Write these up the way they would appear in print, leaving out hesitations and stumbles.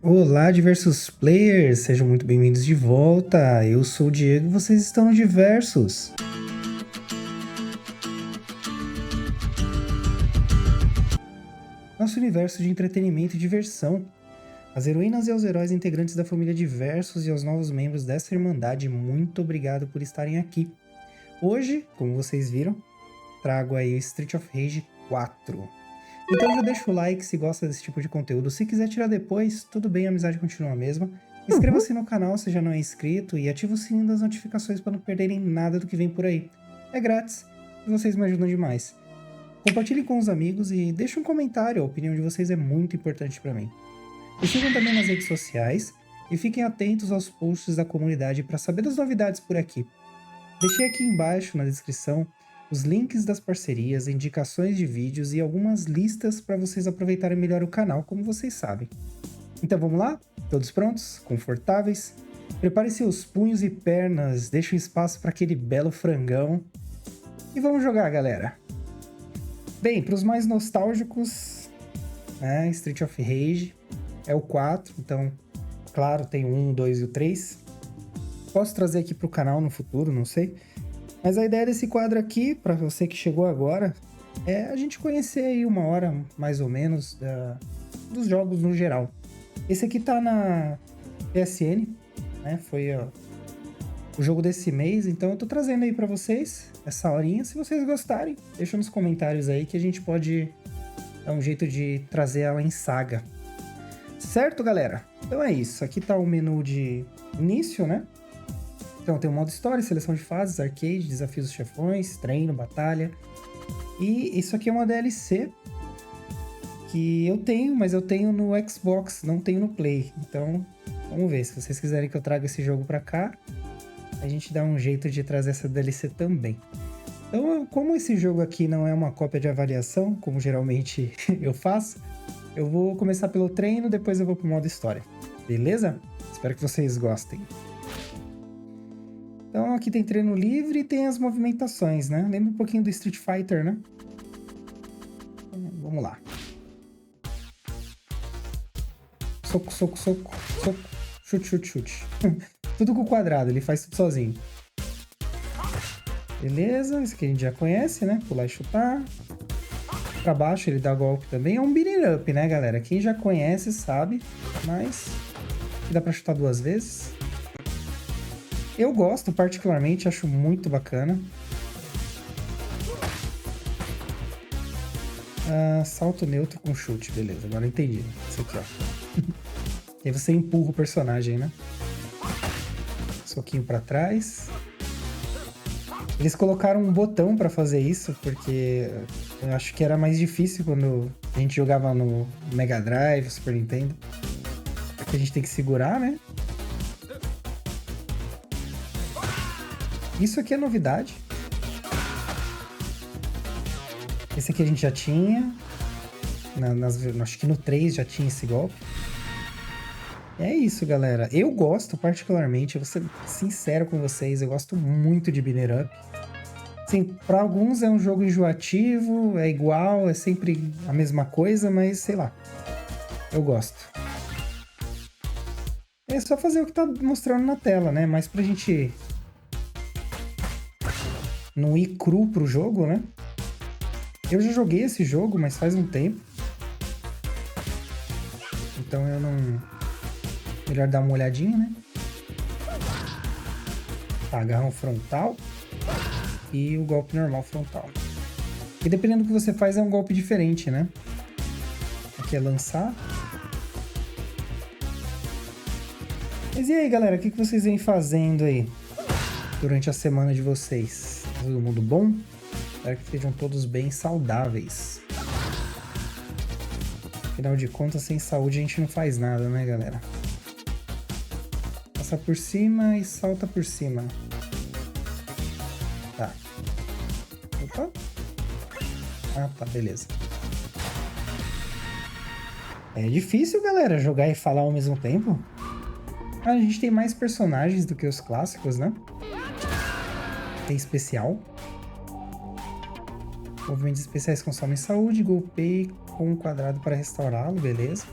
Olá, diversos players, sejam muito bem-vindos de volta. Eu sou o Diego e vocês estão no Diversos. Nosso universo de entretenimento e diversão. As heroínas e os heróis integrantes da família Diversos e aos novos membros dessa irmandade, muito obrigado por estarem aqui. Hoje, como vocês viram, trago aí o Street of Rage 4. Então já deixa o like se gosta desse tipo de conteúdo. Se quiser tirar depois, tudo bem, a amizade continua a mesma. Inscreva-se no canal se já não é inscrito e ative o sininho das notificações para não perderem nada do que vem por aí. É grátis e vocês me ajudam demais. Compartilhem com os amigos e deixem um comentário, a opinião de vocês é muito importante para mim. Me sigam também nas redes sociais e fiquem atentos aos posts da comunidade para saber das novidades por aqui. Deixei aqui embaixo na descrição os links das parcerias, indicações de vídeos e algumas listas para vocês aproveitarem melhor o canal, como vocês sabem. Então vamos lá? Todos prontos? Confortáveis? Prepare seus punhos e pernas, deixe um espaço para aquele belo frangão. E vamos jogar, galera! Bem, para os mais nostálgicos, né, Street of Rage é o 4, então, claro, tem o 1, o 2 e o 3. Posso trazer aqui para o canal no futuro, não sei. Mas a ideia desse quadro aqui, para você que chegou agora, é a gente conhecer aí uma hora, mais ou menos, dos jogos no geral. Esse aqui tá na PSN, né? Foi o jogo desse mês, então eu tô trazendo aí para vocês essa horinha. Se vocês gostarem, deixa nos comentários aí que a gente pode dar um jeito de trazer ela em saga. Certo, galera? Então é isso. Aqui tá o menu de início, né? Então tem o modo história, seleção de fases, arcade, desafios dos chefões, treino, batalha. E isso aqui é uma DLC que eu tenho, mas eu tenho no Xbox, não tenho no Play. Então, vamos ver. Se vocês quiserem que eu traga esse jogo pra cá, a gente dá um jeito de trazer essa DLC também. Então, como esse jogo aqui não é uma cópia de avaliação, como geralmente eu faço, eu vou começar pelo treino, depois eu vou pro modo história. Beleza? Espero que vocês gostem. Então aqui tem treino livre e tem as movimentações, né? Lembra um pouquinho do Street Fighter, né? Então, vamos lá. Soco, soco, soco, soco. Chute, chute, chute. Tudo com o quadrado, ele faz tudo sozinho. Beleza, esse aqui a gente já conhece, né? Pular e chutar. Pra baixo ele dá golpe também. É um beating up, né, galera? Quem já conhece sabe, mas dá pra chutar duas vezes. Eu gosto particularmente, acho muito bacana. Salto neutro com chute, beleza, agora eu entendi. Isso aqui, ó. E aí você empurra o personagem, né? Soquinho pra trás. Eles colocaram um botão pra fazer isso, porque eu acho que era mais difícil quando a gente jogava no Mega Drive, Super Nintendo. Aqui a gente tem que segurar, né? Isso aqui é novidade. Esse aqui a gente já tinha. Acho que no 3 já tinha esse golpe. É isso, galera. Eu gosto particularmente, eu vou ser sincero com vocês, eu gosto muito de beating up. Sim, para alguns é um jogo enjoativo, é igual, é sempre a mesma coisa, mas sei lá. Eu gosto. É só fazer o que tá mostrando na tela, né? Mas pra gente não ir cru pro jogo, né? Eu já joguei esse jogo, mas faz um tempo. Então eu não... Melhor dar uma olhadinha, né? Tá, agarrão frontal. E o golpe normal frontal. E dependendo do que você faz, é um golpe diferente, né? Aqui é lançar. Mas e aí, galera? O que vocês vêm fazendo aí durante a semana de vocês? Todo mundo bom? Espero que estejam todos bem saudáveis. Afinal de contas, sem saúde a gente não faz nada, né, galera? Passa por cima e salta por cima. Tá. Opa. Ah, tá, beleza. É difícil, galera, jogar e falar ao mesmo tempo. A gente tem mais personagens do que os clássicos, né? Tem especial. Movimentos especiais consomem saúde. Golpeie com um quadrado para restaurá-lo, beleza.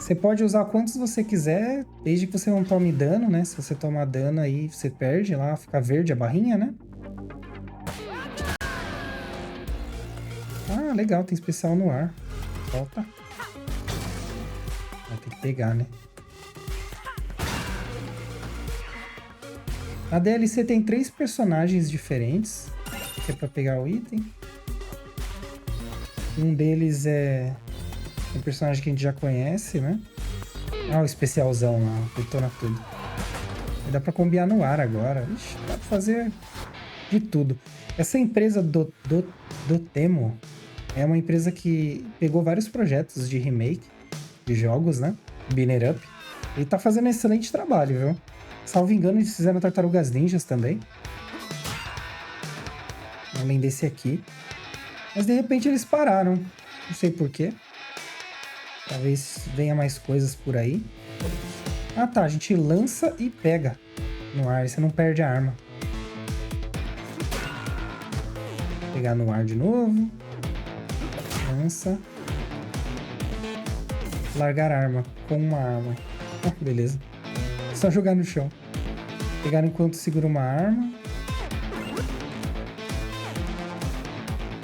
Você pode usar quantos você quiser, desde que você não tome dano, né? Se você tomar dano aí, você perde lá, fica verde a barrinha, né? Ah, legal, tem especial no ar. Volta. Vai ter que pegar, né? Na DLC tem 3 personagens diferentes, que é pra pegar o item. Um deles é um personagem que a gente já conhece, né? Ah, o especialzão lá, detona tudo. E dá pra combinar no ar agora. Ixi, dá pra fazer de tudo. Essa empresa do Temo é uma empresa que pegou vários projetos de remake de jogos, né? Binner Up. E tá fazendo um excelente trabalho, viu? Salvo engano, eles fizeram Tartarugas Ninjas também. Além desse aqui. Mas de repente eles pararam. Não sei porquê. Talvez venha mais coisas por aí. Ah tá, a gente lança e pega no ar. Você não perde a arma. Vou pegar no ar de novo. Lança. Largar a arma com uma arma. Ah, beleza. Só jogar no chão. Pegar enquanto segura uma arma.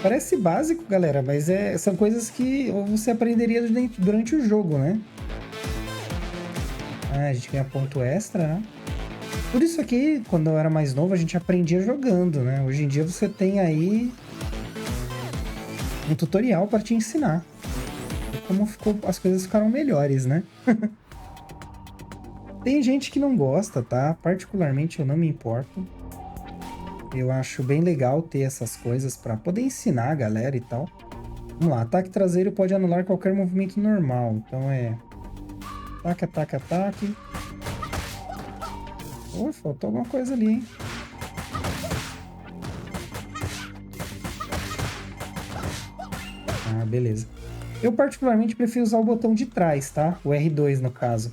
Parece básico, galera, mas são coisas que você aprenderia durante o jogo, né? Ah, a gente ganha ponto extra, né? Por isso aqui, quando eu era mais novo, a gente aprendia jogando, né? Hoje em dia você tem aí um tutorial para te ensinar. E como as coisas ficaram melhores, né? Tem gente que não gosta, tá? Particularmente eu não me importo. Eu acho bem legal ter essas coisas para poder ensinar a galera e tal. Vamos lá, ataque traseiro pode anular qualquer movimento normal. Então é... Ataque, ataque, ataque. Oh, faltou alguma coisa ali, hein? Ah, beleza. Eu particularmente prefiro usar o botão de trás, tá? O R2 no caso.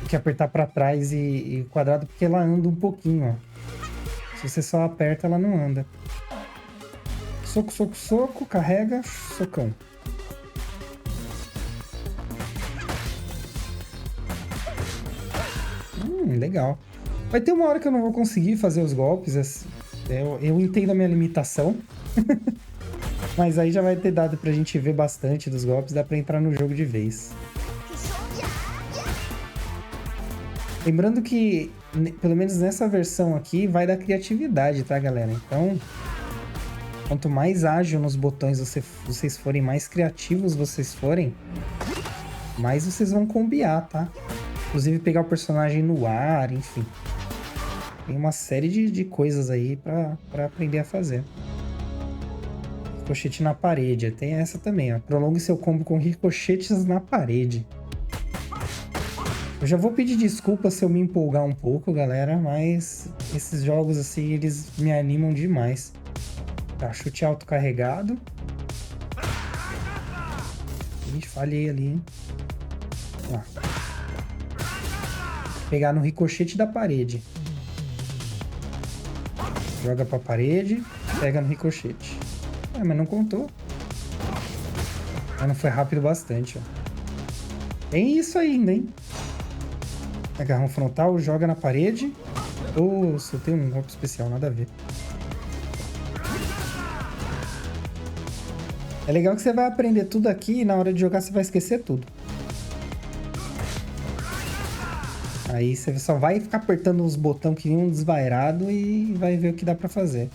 Que apertar para trás e quadrado, porque ela anda um pouquinho, ó. Se você só aperta, ela não anda. Soco, soco, soco, carrega, socão. Legal. Vai ter uma hora que eu não vou conseguir fazer os golpes. Eu entendo a minha limitação. Mas aí já vai ter dado pra gente ver bastante dos golpes, dá pra entrar no jogo de vez. Lembrando que, pelo menos nessa versão aqui, vai da criatividade, tá, galera? Então, quanto mais ágil nos botões vocês forem, mais criativos vocês forem, mais vocês vão combiar, tá? Inclusive pegar o personagem no ar, enfim. Tem uma série de coisas aí pra aprender a fazer. Ricochete na parede. Tem essa também, ó. Prolongue seu combo com ricochetes na parede. Eu já vou pedir desculpa se eu me empolgar um pouco, galera, mas esses jogos assim, eles me animam demais. Tá, chute autocarregado. Ih, falhei ali, hein? Ó. Pegar no ricochete da parede. Joga pra parede, pega no ricochete. Ah, mas não contou. Mas não foi rápido bastante, ó. Tem isso ainda, hein? Agarrão frontal, joga na parede. Oh, soltei um golpe especial, nada a ver. É legal que você vai aprender tudo aqui e na hora de jogar você vai esquecer tudo. Aí você só vai ficar apertando os botões que nem um desvairado e vai ver o que dá pra fazer.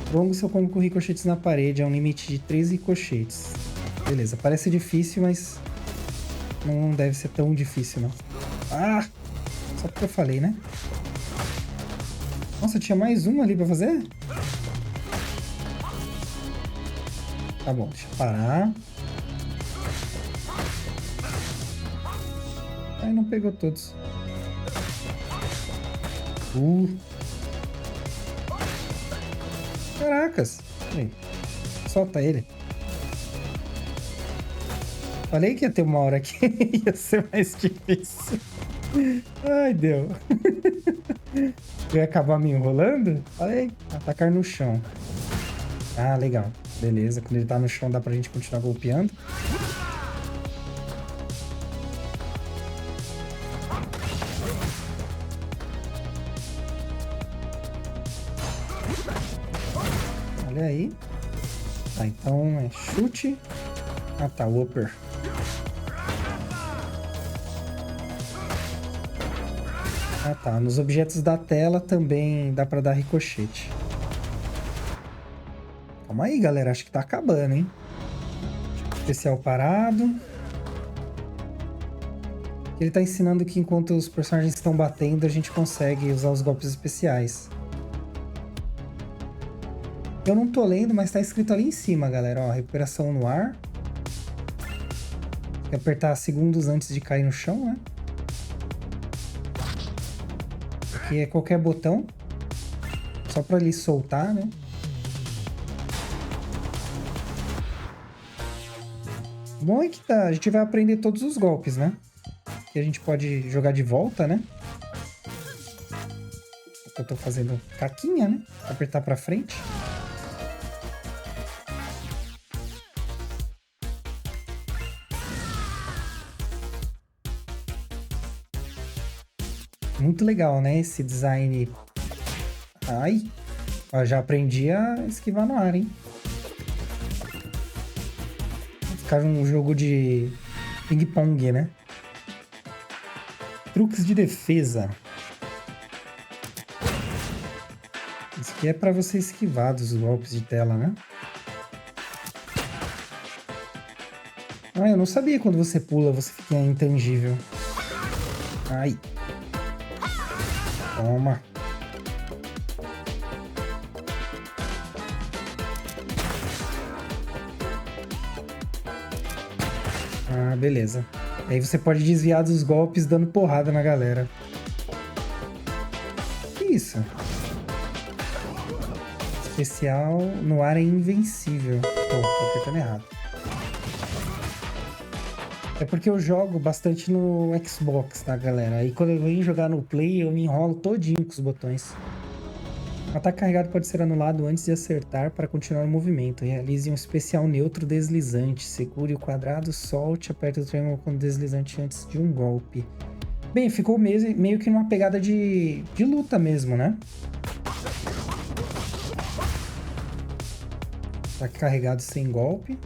Prolongue seu combo com ricochetes na parede, é um limite de 3 ricochetes. Beleza, parece difícil, mas não deve ser tão difícil, não. Ah! Só porque eu falei, né? Nossa, tinha mais uma ali pra fazer? Tá bom, deixa eu parar. Aí não pegou todos. Caracas. Aí. Solta ele. Falei que ia ter uma hora que ia ser mais difícil. Ai, deu. Eu ia acabar me enrolando? Falei, atacar no chão. Ah, legal. Beleza, quando ele tá no chão dá pra gente continuar golpeando. Olha aí. Tá, então é chute. Ah, tá, Whopper. Ah, tá. Nos objetos da tela também dá pra dar ricochete. Calma aí, galera. Acho que tá acabando, hein? Especial parado. Ele tá ensinando que enquanto os personagens estão batendo, a gente consegue usar os golpes especiais. Eu não tô lendo, mas tá escrito ali em cima, galera. Ó, recuperação no ar. Tem que apertar segundos antes de cair no chão, né? Aqui é qualquer botão. Só pra ele soltar, né? Bom é que tá, a gente vai aprender todos os golpes, né? Que a gente pode jogar de volta, né? Eu tô fazendo caquinha, né? Apertar pra frente. Muito legal, né? Esse design. Ai! Ó, já aprendi a esquivar no ar, hein? Vai ficar um jogo de ping-pong, né? Truques de defesa. Isso aqui é pra você esquivar dos golpes de tela, né? Ah, eu não sabia que quando você pula você fica intangível. Ai. Toma. Ah, beleza. Aí você pode desviar dos golpes dando porrada na galera. Que isso? Especial no ar é invencível. Pô, tô apertando errado. É porque eu jogo bastante no Xbox, tá, galera? Aí quando eu venho jogar no Play, eu me enrolo todinho com os botões. O ataque carregado pode ser anulado antes de acertar para continuar o movimento. Realize um especial neutro deslizante. Segure o quadrado, solte, aperte o triângulo com deslizante antes de um golpe. Bem, ficou meio que numa pegada de luta mesmo, né? Ataque carregado sem golpe.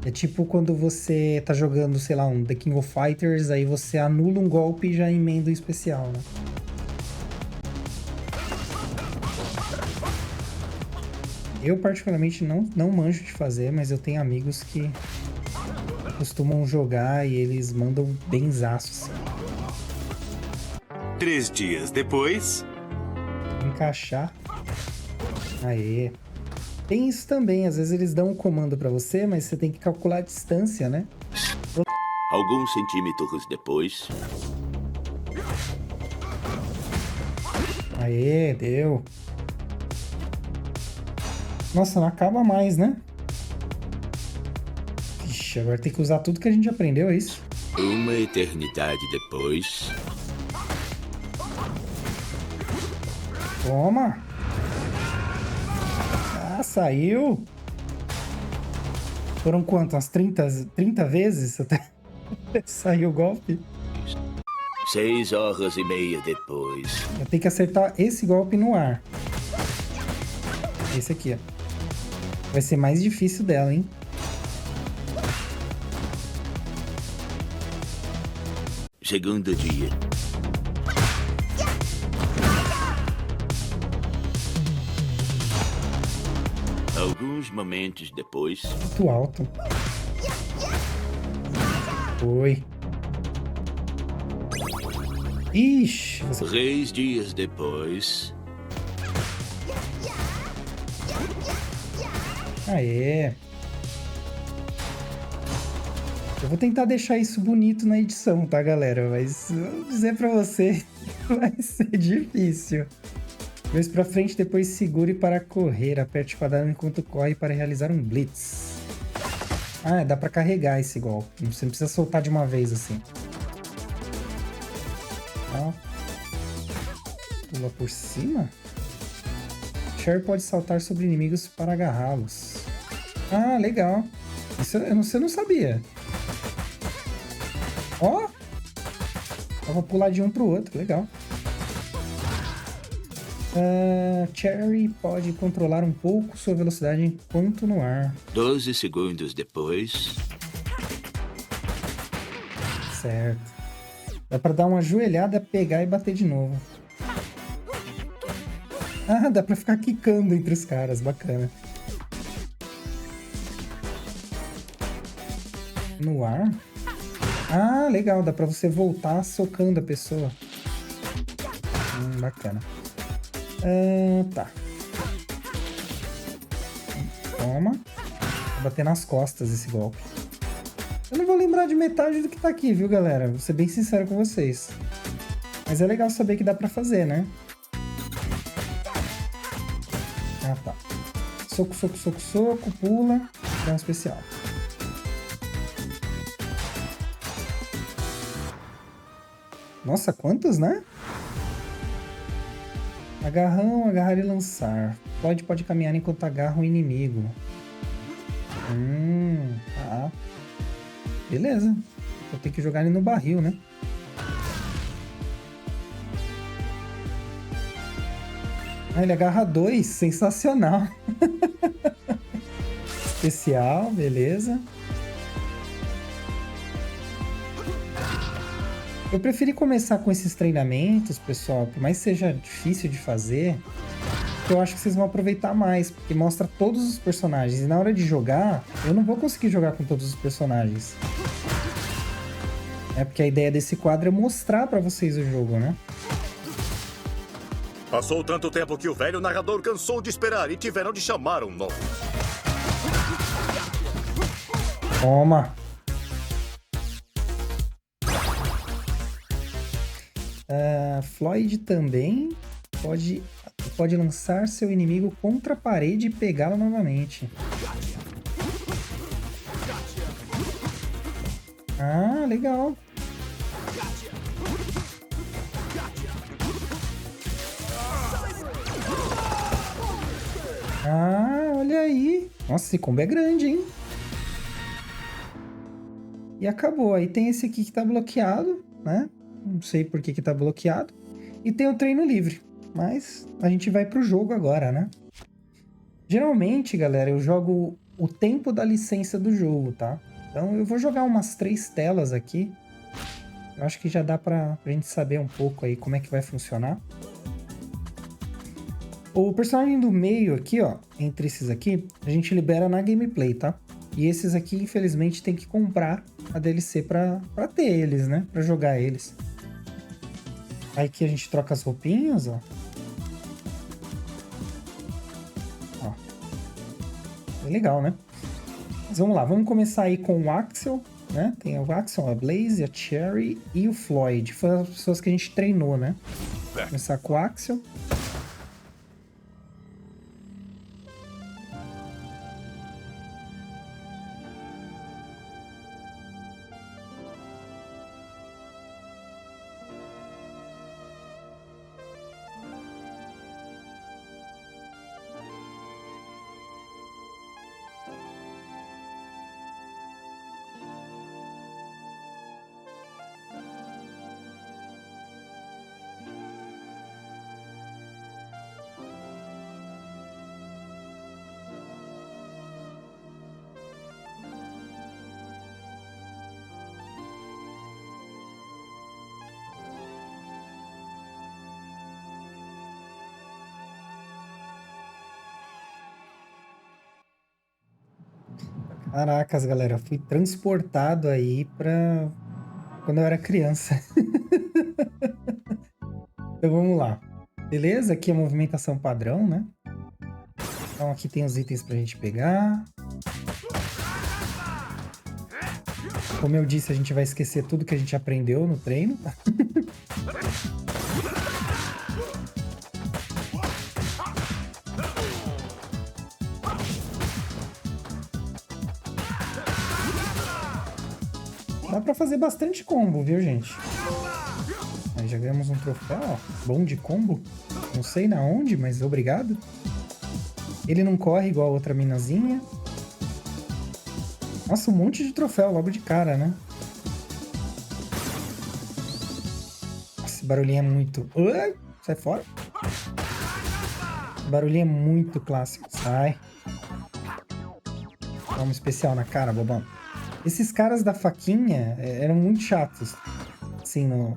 É tipo quando você tá jogando, sei lá, um The King of Fighters, aí você anula um golpe e já emenda o especial, né? Eu particularmente não manjo de fazer, mas eu tenho amigos que costumam jogar e eles mandam benzaços. 3 dias depois... Encaixar. Aê. Tem isso também, às vezes eles dão um comando pra você, mas você tem que calcular a distância, né? Alguns centímetros depois... Aê, deu. Nossa, não acaba mais, né? Ixi, agora tem que usar tudo que a gente aprendeu, é isso? Uma eternidade depois... Toma! Ah, saiu! Foram quanto? Umas 30 vezes até sair o golpe? 6 horas e meia depois... Eu tenho que acertar esse golpe no ar. Esse aqui, ó. Vai ser mais difícil dela, hein? Segundo dia... Alguns momentos depois... Muito alto. Foi. Ixi. 3 dias depois... Aê. Eu vou tentar deixar isso bonito na edição, tá, galera? Mas vou dizer pra você que vai ser difícil. Dois pra frente, depois segure para correr. Aperte o quadrado enquanto corre para realizar um blitz. Ah, dá pra carregar esse golpe. Você não precisa soltar de uma vez assim. Ó. Pula por cima? Cher pode saltar sobre inimigos para agarrá-los. Ah, legal. Isso você não sabia. Ó. Dá pra pular de um pro outro. Legal. Cherry pode controlar um pouco sua velocidade enquanto no ar. 12 segundos depois. Certo. Dá pra dar uma joelhada, pegar e bater de novo. Ah, dá pra ficar quicando entre os caras. Bacana. No ar? Ah, legal. Dá pra você voltar socando a pessoa. Bacana. Tá. Toma. Vou bater nas costas esse golpe. Eu não vou lembrar de metade do que tá aqui, viu, galera? Vou ser bem sincero com vocês. Mas é legal saber que dá pra fazer, né? Ah, tá. Soco, soco, soco, soco. Pula. Dá um especial. Nossa, quantos, né? Agarrão, agarrar e lançar. Pode caminhar enquanto agarra o inimigo. Tá. Beleza. Vou ter que jogar ele no barril, né? Ah, ele agarra 2. Sensacional. Especial, beleza. Eu preferi começar com esses treinamentos, pessoal, por mais que seja difícil de fazer, que eu acho que vocês vão aproveitar mais, porque mostra todos os personagens. E na hora de jogar, eu não vou conseguir jogar com todos os personagens. É porque a ideia desse quadro é mostrar pra vocês o jogo, né? Passou tanto tempo que o velho narrador cansou de esperar e tiveram de chamar um novo. Toma! Floyd também pode lançar seu inimigo contra a parede e pegá-lo novamente. Ah, legal. Ah, olha aí. Nossa, esse combo é grande, hein? E acabou. Aí tem esse aqui que tá bloqueado, né? Não sei por que tá bloqueado. E tem o treino livre. Mas a gente vai pro jogo agora, né? Geralmente, galera, eu jogo o tempo da licença do jogo, tá? Então eu vou jogar umas 3 telas aqui. Eu acho que já dá pra gente saber um pouco aí como é que vai funcionar. O personagem do meio aqui, ó, entre esses aqui, a gente libera na gameplay, tá? E esses aqui, infelizmente, tem que comprar a DLC pra ter eles, né? Pra jogar eles. Aí aqui a gente troca as roupinhas, ó. Ó. É legal, né? Mas vamos lá, vamos começar aí com o Axel, né? Tem o Axel, a Blaze, a Cherry e o Floyd. Foram as pessoas que a gente treinou, né? Vou começar com o Axel. Caracas, galera, fui transportado aí pra quando eu era criança. Então vamos lá. Beleza? Aqui é a movimentação padrão, né? Então aqui tem os itens pra gente pegar. Como eu disse, a gente vai esquecer tudo que a gente aprendeu no treino. Dá pra fazer bastante combo, viu, gente? Aí já ganhamos um troféu, ó. Bom de combo. Não sei na onde, mas obrigado. Ele não corre igual a outra minazinha. Nossa, um monte de troféu logo de cara, né? Esse barulhinho é muito... Sai fora. barulhinho é muito clássico. Sai. Dá um especial na cara, bobão. Esses caras da faquinha eram muito chatos, assim, no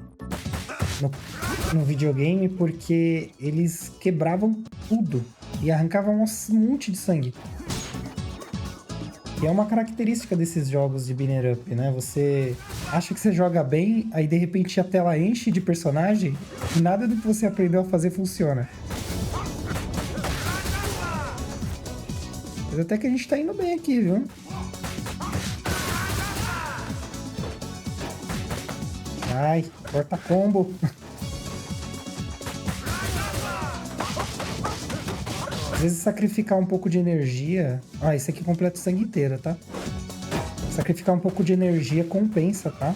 videogame, porque eles quebravam tudo e arrancavam um monte de sangue. E é uma característica desses jogos de beat'em up, né? Você acha que você joga bem, aí de repente a tela enche de personagem e nada do que você aprendeu a fazer funciona. Mas até que a gente tá indo bem aqui, viu? Ai, corta combo. Às vezes sacrificar um pouco de energia... Ah, esse aqui completa o sangue inteiro, tá? Sacrificar um pouco de energia compensa, tá?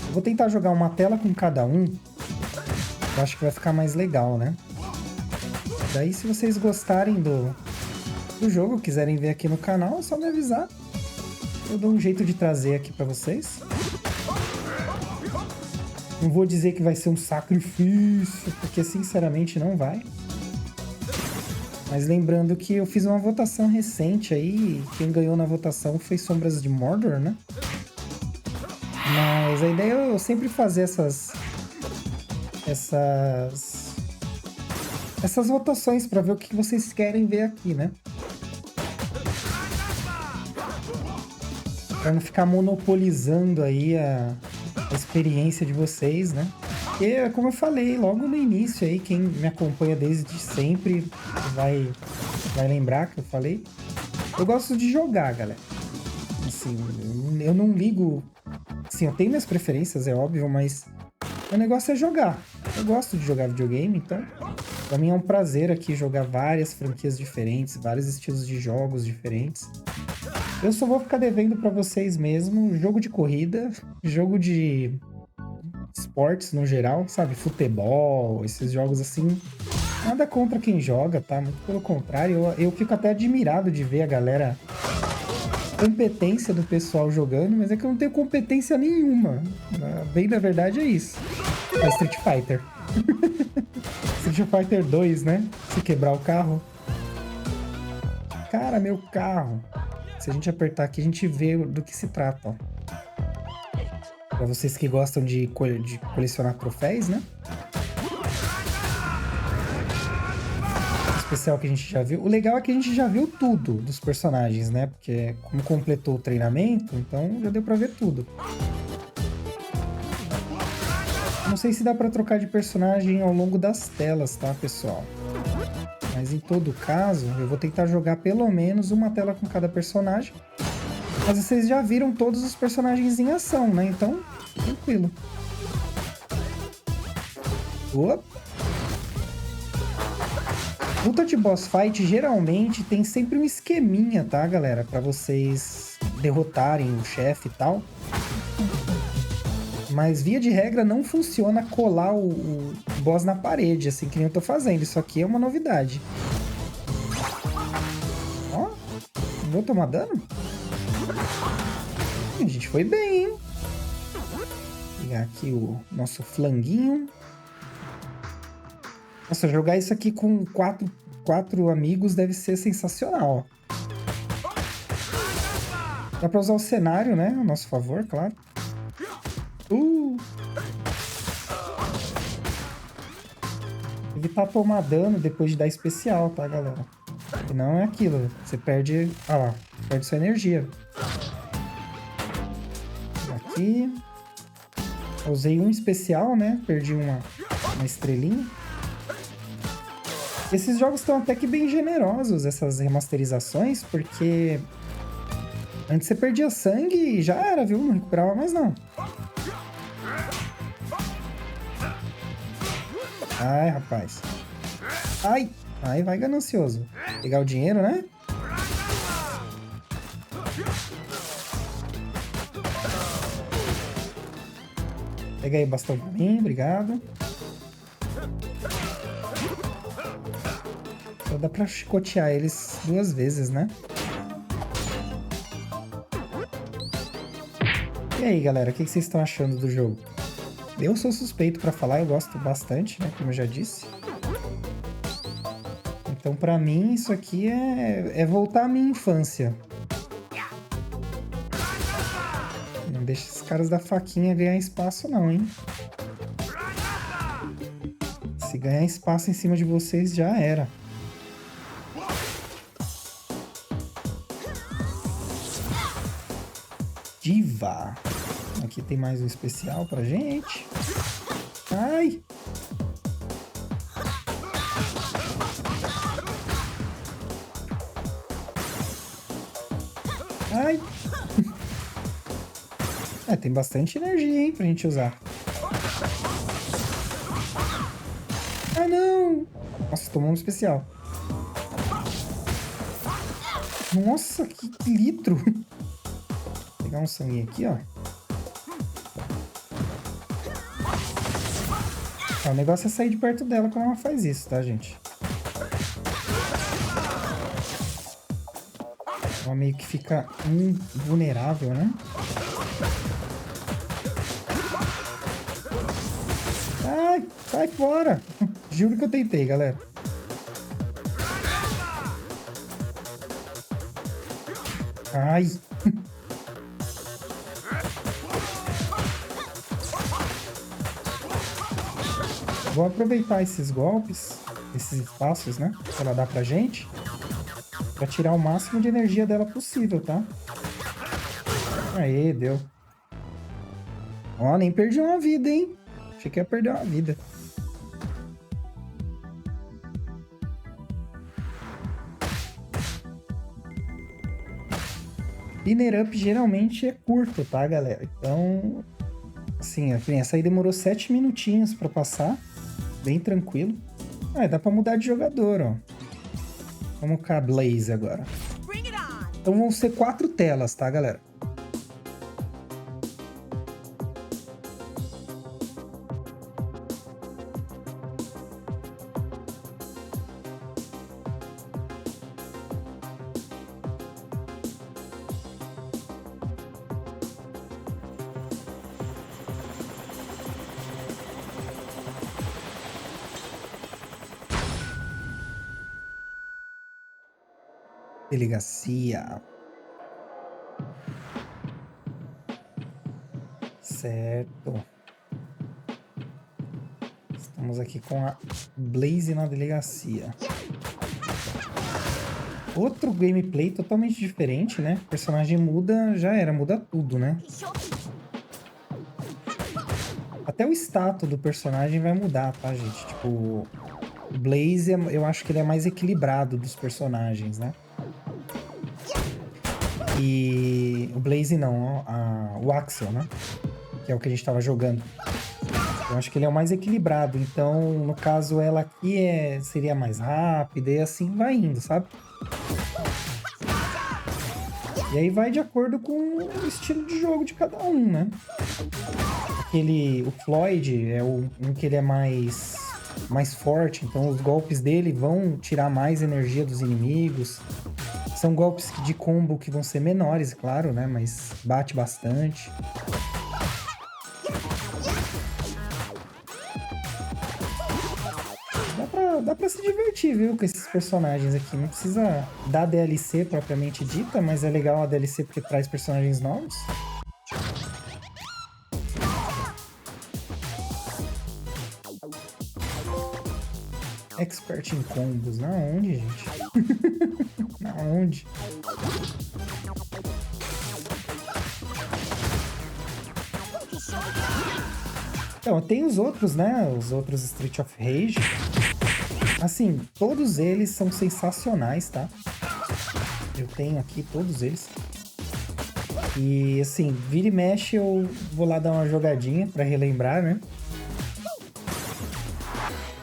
Eu vou tentar jogar uma tela com cada um. Eu acho que vai ficar mais legal, né? Daí, se vocês gostarem do jogo, quiserem ver aqui no canal, é só me avisar. Eu dou um jeito de trazer aqui pra vocês. Não vou dizer que vai ser um sacrifício, porque sinceramente não vai. Mas lembrando que eu fiz uma votação recente aí, quem ganhou na votação foi Sombras de Mordor, né? Mas a ideia é eu sempre fazer essas votações para ver o que vocês querem ver aqui, né? Para não ficar monopolizando aí a experiência de vocês, né? Porque, como eu falei logo no início aí, quem me acompanha desde sempre vai lembrar que eu falei. Eu gosto de jogar, galera. Assim, eu não ligo... Assim, eu tenho minhas preferências, é óbvio, mas o negócio é jogar. Eu gosto de jogar videogame, então pra mim é um prazer aqui jogar várias franquias diferentes, vários estilos de jogos diferentes. Eu só vou ficar devendo pra vocês mesmo jogo de corrida, jogo de esportes no geral, sabe? Futebol, esses jogos assim. Nada contra quem joga, tá? Muito pelo contrário, eu fico até admirado de ver a galera... competência do pessoal jogando, mas é que eu não tenho competência nenhuma. Bem, na verdade, é isso. É Street Fighter. Street Fighter 2, né? Se quebrar o carro. Cara, meu carro. Se a gente apertar aqui, a gente vê do que se trata, ó. Pra vocês que gostam de colecionar troféus, né? Especial que a gente já viu. O legal é que a gente já viu tudo dos personagens, né? Porque como completou o treinamento, então já deu pra ver tudo. Não sei se dá pra trocar de personagem ao longo das telas, tá, pessoal? Mas em todo caso, eu vou tentar jogar pelo menos uma tela com cada personagem. Mas vocês já viram todos os personagens em ação, né? Então, tranquilo. Opa! Luta de boss fight geralmente tem sempre um esqueminha, tá, galera? Pra vocês derrotarem o chefe e tal. Mas via de regra não funciona colar o boss na parede, assim que nem eu tô fazendo. Isso aqui é uma novidade. Ó, não vou tomar dano? A gente foi bem, hein? Vou pegar aqui o nosso flanguinho. Nossa, jogar isso aqui com quatro amigos deve ser sensacional, ó. Dá pra usar o cenário, né? A nosso favor, claro. Evitar tomar dano depois de dar especial, tá, galera? E não é aquilo. Você perde... Ah lá. Perde sua energia. Aqui. Eu usei um especial, né? Perdi uma estrelinha. Esses jogos estão até que bem generosos, essas remasterizações, porque antes você perdia sangue e já era, viu? Não recuperava mais, não. Ai, rapaz. Ai! Aí vai ganancioso. Pegar o dinheiro, né? Pega aí o bastão pra mim, obrigado. Só dá pra chicotear eles 2 vezes, né? E aí, galera, o que vocês estão achando do jogo? Eu sou suspeito pra falar, eu gosto bastante, né? Como eu já disse. Então, pra mim, isso aqui é voltar à minha infância. Não deixa esses caras da faquinha ganhar espaço, não, hein? Se ganhar espaço em cima de vocês, já era. Diva. Aqui tem mais um especial pra gente. Ai! Ai! Tem bastante energia, hein, pra gente usar. Ah, não! Nossa, tomou um especial. Nossa, que litro! Vou pegar um sanguinho aqui, ó. O negócio é sair de perto dela quando ela faz isso, tá, gente? Ela meio que fica invulnerável, né? Ai, sai fora! Juro que eu tentei, galera. Ai! Vou aproveitar esses golpes, esses espaços, né? Que ela dá pra gente. Pra tirar o máximo de energia dela possível, tá? Aê, deu. Ó, nem perdi uma vida, hein? Achei que ia perder uma vida. Pinner Up geralmente é curto, tá, galera? Então, assim, essa aí demorou 7 minutinhos pra passar. Bem tranquilo. Dá pra mudar de jogador, ó. Vamos com a Blaze agora. Então vão ser 4 telas, tá, galera? Delegacia. Certo. Estamos aqui com a Blaze na delegacia. Outro gameplay totalmente diferente, né? O personagem muda, já era, muda tudo, né? Até o status do personagem vai mudar, tá, gente? Tipo, o Blaze, eu acho que ele é mais equilibrado dos personagens, né? E o Blaze não, o Axel, né? Que é o que a gente tava jogando. Eu acho que ele é o mais equilibrado. Então, no caso, ela aqui seria mais rápida e assim vai indo, sabe? E aí vai de acordo com o estilo de jogo de cada um, né? O Floyd é um que ele é mais forte, então os golpes dele vão tirar mais energia dos inimigos. São golpes de combo que vão ser menores, claro, né? Mas bate bastante. Dá pra se divertir, viu? Com esses personagens aqui. Não precisa dar DLC propriamente dita, mas é legal a DLC porque traz personagens novos. Expert em combos. Na onde, gente? Na onde? Então, tem os outros, né? Os outros Street of Rage. Assim, todos eles são sensacionais, tá? Eu tenho aqui todos eles. E, assim, vira e mexe eu vou lá dar uma jogadinha pra relembrar, né?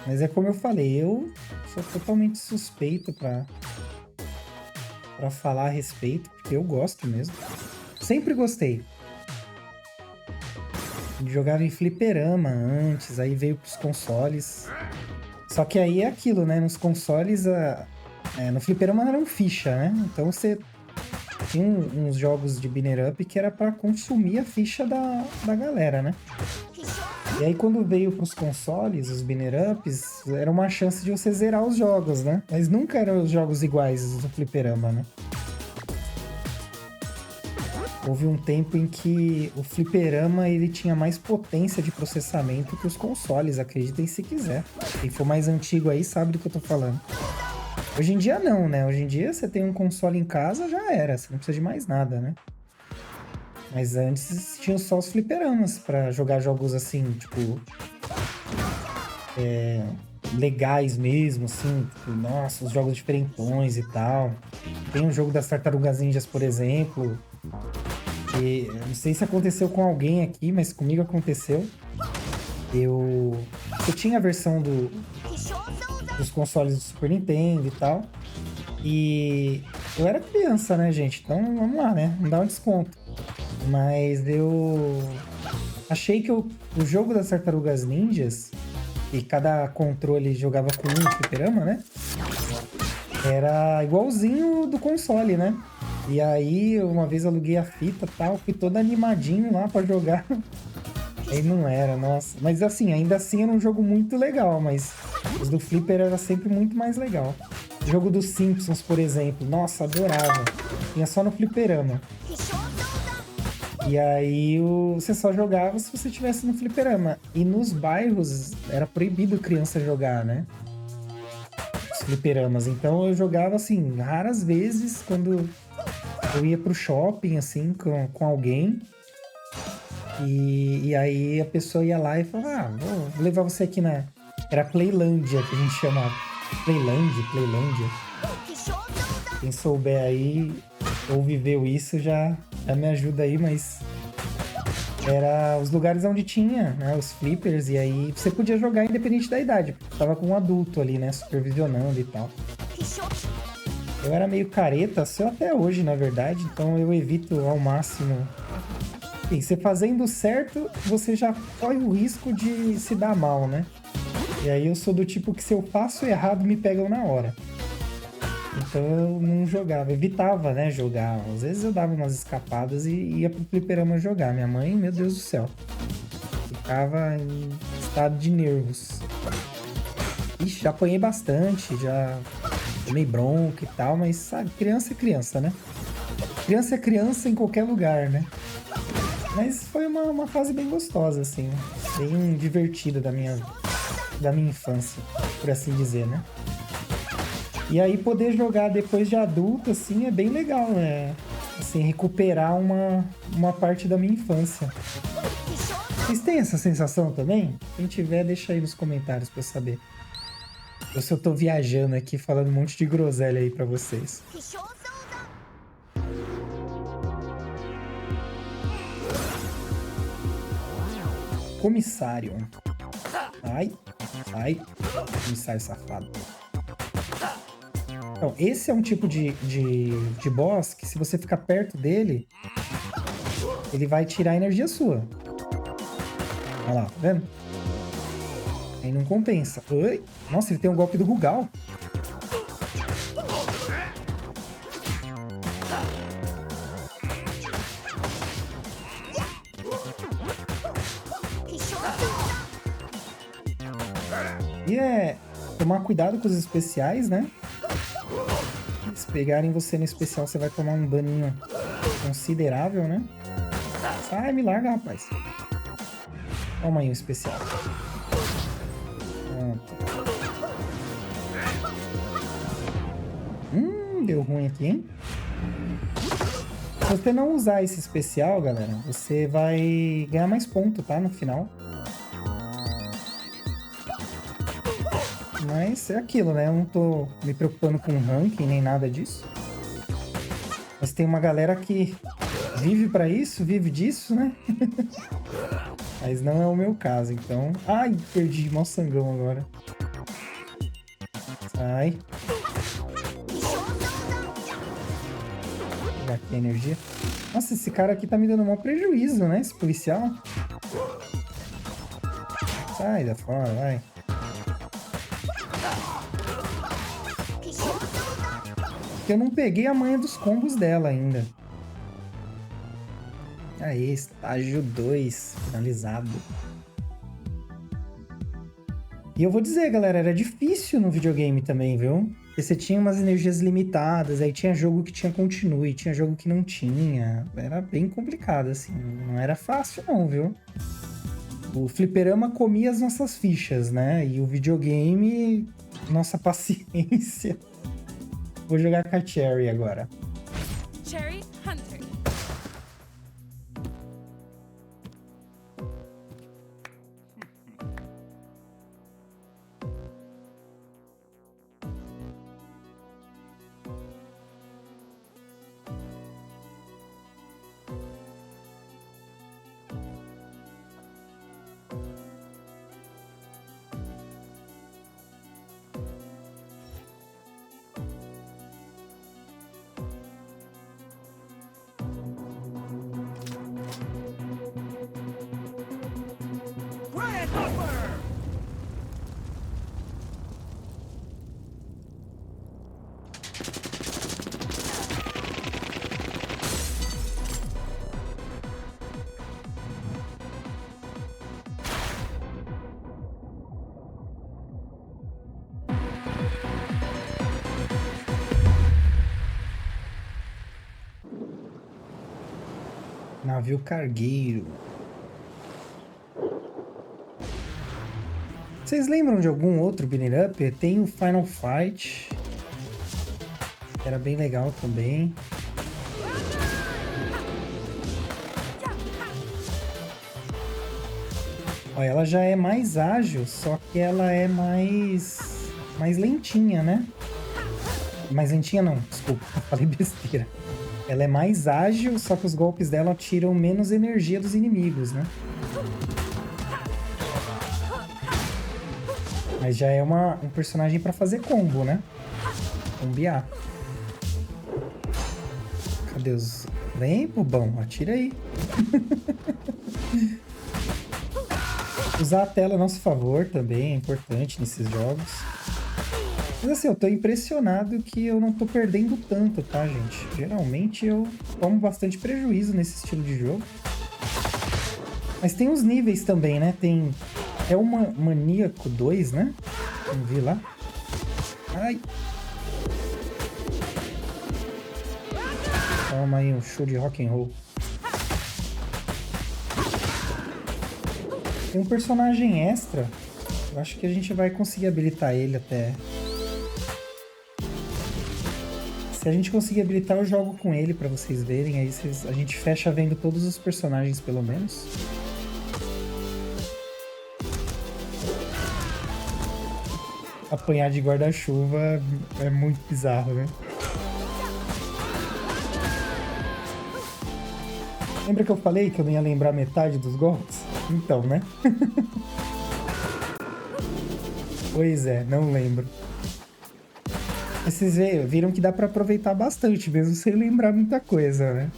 Mas é como eu falei, eu sou totalmente suspeito pra falar a respeito, porque eu gosto mesmo. Sempre gostei. Jogava em fliperama antes, aí veio pros consoles. Só que aí é aquilo, né? Nos consoles, no fliperama eram ficha, né? Então você Tinha uns jogos de beat'em up que era pra consumir a ficha da galera, né? E aí quando veio pros consoles, os beat'em ups, era uma chance de você zerar os jogos, né? Mas nunca eram os jogos iguais do fliperama, né? Houve um tempo em que o fliperama ele tinha mais potência de processamento que os consoles, acreditem se quiser. Quem for mais antigo aí sabe do que eu tô falando. Hoje em dia não, né? Hoje em dia você tem um console em casa, já era. Você não precisa de mais nada, né? Mas antes tinham só os fliperamas pra jogar jogos assim, tipo... legais mesmo, assim. Tipo, nossa, os jogos diferentões e tal. Tem um jogo das Tartarugas Ninjas, por exemplo. E eu não sei se aconteceu com alguém aqui, mas comigo aconteceu. Eu tinha a versão dos consoles do Super Nintendo e tal. E eu era criança, né, gente? Então vamos lá, né? Não dá um desconto. Mas eu achei que o jogo das Tartarugas Ninjas, e cada controle jogava com um fliperama, né? Era igualzinho do console, né? E aí, uma vez eu aluguei a fita e tal, fui todo animadinho lá pra jogar. Aí não era, nossa. Mas assim, ainda assim era um jogo muito legal, mas os do Flipper era sempre muito mais legal. O jogo dos Simpsons, por exemplo, nossa, adorava. Tinha só no fliperama. E aí você só jogava se você estivesse no fliperama. E nos bairros era proibido criança jogar, né? Os fliperamas. Então eu jogava assim, raras vezes quando eu ia pro shopping, assim, com alguém. E aí a pessoa ia lá e falava, vou levar você aqui na... Era Playlândia que a gente chamava. Playlândia. Quem souber aí ou viveu isso já me ajuda aí, mas... Era os lugares onde tinha, né, os flippers, e aí você podia jogar independente da idade. Tava com um adulto ali, né, supervisionando e tal. Eu era meio careta, sou até hoje, na verdade, então eu evito ao máximo. Enfim, você fazendo certo, você já corre o risco de se dar mal, né? E aí eu sou do tipo que se eu faço errado, me pegam na hora. Então eu não jogava, evitava, né, jogar. Às vezes eu dava umas escapadas e ia pro fliperama jogar. Minha mãe, meu Deus do céu, ficava em estado de nervos. Ixi, já apanhei bastante, já tomei bronca e tal, mas sabe, criança é criança, né? Criança é criança em qualquer lugar, né? Mas foi uma fase bem gostosa, assim, bem divertida da minha infância, por assim dizer, né? E aí poder jogar depois de adulto, assim, é bem legal, né? Assim, recuperar uma parte da minha infância. Vocês têm essa sensação também? Quem tiver, deixa aí nos comentários pra eu saber. Ou se eu tô viajando aqui, falando um monte de groselha aí pra vocês. Comissário. Ai. Comissário safado. Então, esse é um tipo de boss que se você ficar perto dele, ele vai tirar a energia sua. Olha lá, tá vendo? Aí não compensa. Oi? Nossa, ele tem um golpe do Rugal. E tomar cuidado com os especiais, né? Se pegarem você no especial, você vai tomar um daninho considerável, né? Sai, me larga, rapaz. Toma aí o especial. Pronto. Deu ruim aqui, hein? Se você não usar esse especial, galera, você vai ganhar mais ponto, tá? No final. Mas é aquilo, né? Eu não tô me preocupando com ranking nem nada disso. Mas tem uma galera que vive pra isso, vive disso, né? Mas não é o meu caso, então... Ai, perdi, mó sangão agora. Sai. Vou pegar aqui a energia. Nossa, esse cara aqui tá me dando um maior prejuízo, né? Esse policial. Sai da fora, vai. Eu não peguei a manha dos combos dela ainda. Aí, estágio 2, finalizado. E eu vou dizer, galera, era difícil no videogame também, viu? Porque você tinha umas energias limitadas, aí tinha jogo que tinha continue, tinha jogo que não tinha. Era bem complicado, assim. Não era fácil não, viu? O fliperama comia as nossas fichas, né? E o videogame, nossa paciência. Vou jogar com a Cherry agora. Cherry Hunter. Navio cargueiro. Vocês lembram de algum outro beat'em up? Tem o Final Fight. Que era bem legal também. Ó, ela já é mais ágil, só que ela é mais lentinha, né? Mais lentinha não, desculpa, falei besteira. Ela é mais ágil, só que os golpes dela tiram menos energia dos inimigos, né? Mas já é um personagem pra fazer combo, né? Combiar. Cadê os... Vem, bobão, atira aí. Usar a tela a nosso favor também é importante nesses jogos. Mas assim, eu tô impressionado que eu não tô perdendo tanto, tá, gente? Geralmente eu tomo bastante prejuízo nesse estilo de jogo. Mas tem os níveis também, né? Tem... É o Maníaco 2, né? Vamos ver lá. Ai! Toma aí um show de rock and roll. Tem um personagem extra. Eu acho que a gente vai conseguir habilitar ele até... Se a gente conseguir habilitar, eu jogo com ele pra vocês verem. Aí a gente fecha vendo todos os personagens, pelo menos. Apanhar de guarda-chuva é muito bizarro, né? Lembra que eu falei que eu não ia lembrar metade dos golpes? Então, né? Pois é, não lembro. Mas vocês viram que dá pra aproveitar bastante, mesmo sem lembrar muita coisa, né?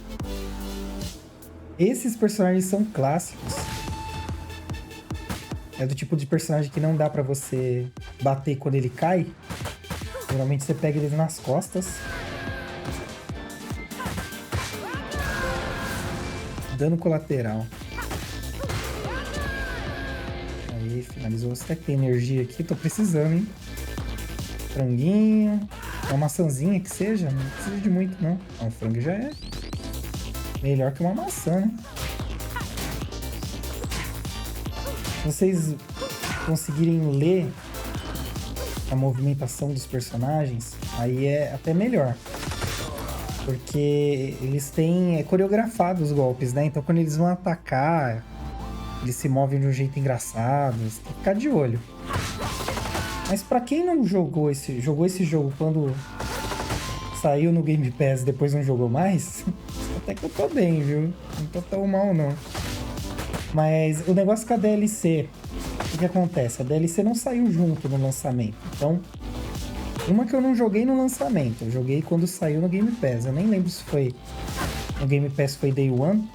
Esses personagens são clássicos. É do tipo de personagem que não dá pra você bater quando ele cai. Geralmente você pega ele nas costas. Dano colateral. Aí, finalizou. Será que tem energia aqui? Tô precisando, hein? Franguinho. Uma maçãzinha que seja. Não precisa de muito, não. Um frango já é melhor que uma maçã, né? Se vocês conseguirem ler a movimentação dos personagens, aí é até melhor. Porque eles têm coreografado os golpes, né? Então quando eles vão atacar, eles se movem de um jeito engraçado. Você tem que ficar de olho. Mas pra quem não jogou esse jogo quando saiu no Game Pass e depois não jogou mais, até que eu tô bem, viu? Não tô tão mal, não. Mas o negócio com a DLC, o que acontece? A DLC não saiu junto no lançamento. Então, uma que eu não joguei no lançamento, eu joguei quando saiu no Game Pass. Eu nem lembro se foi no Game Pass foi Day One,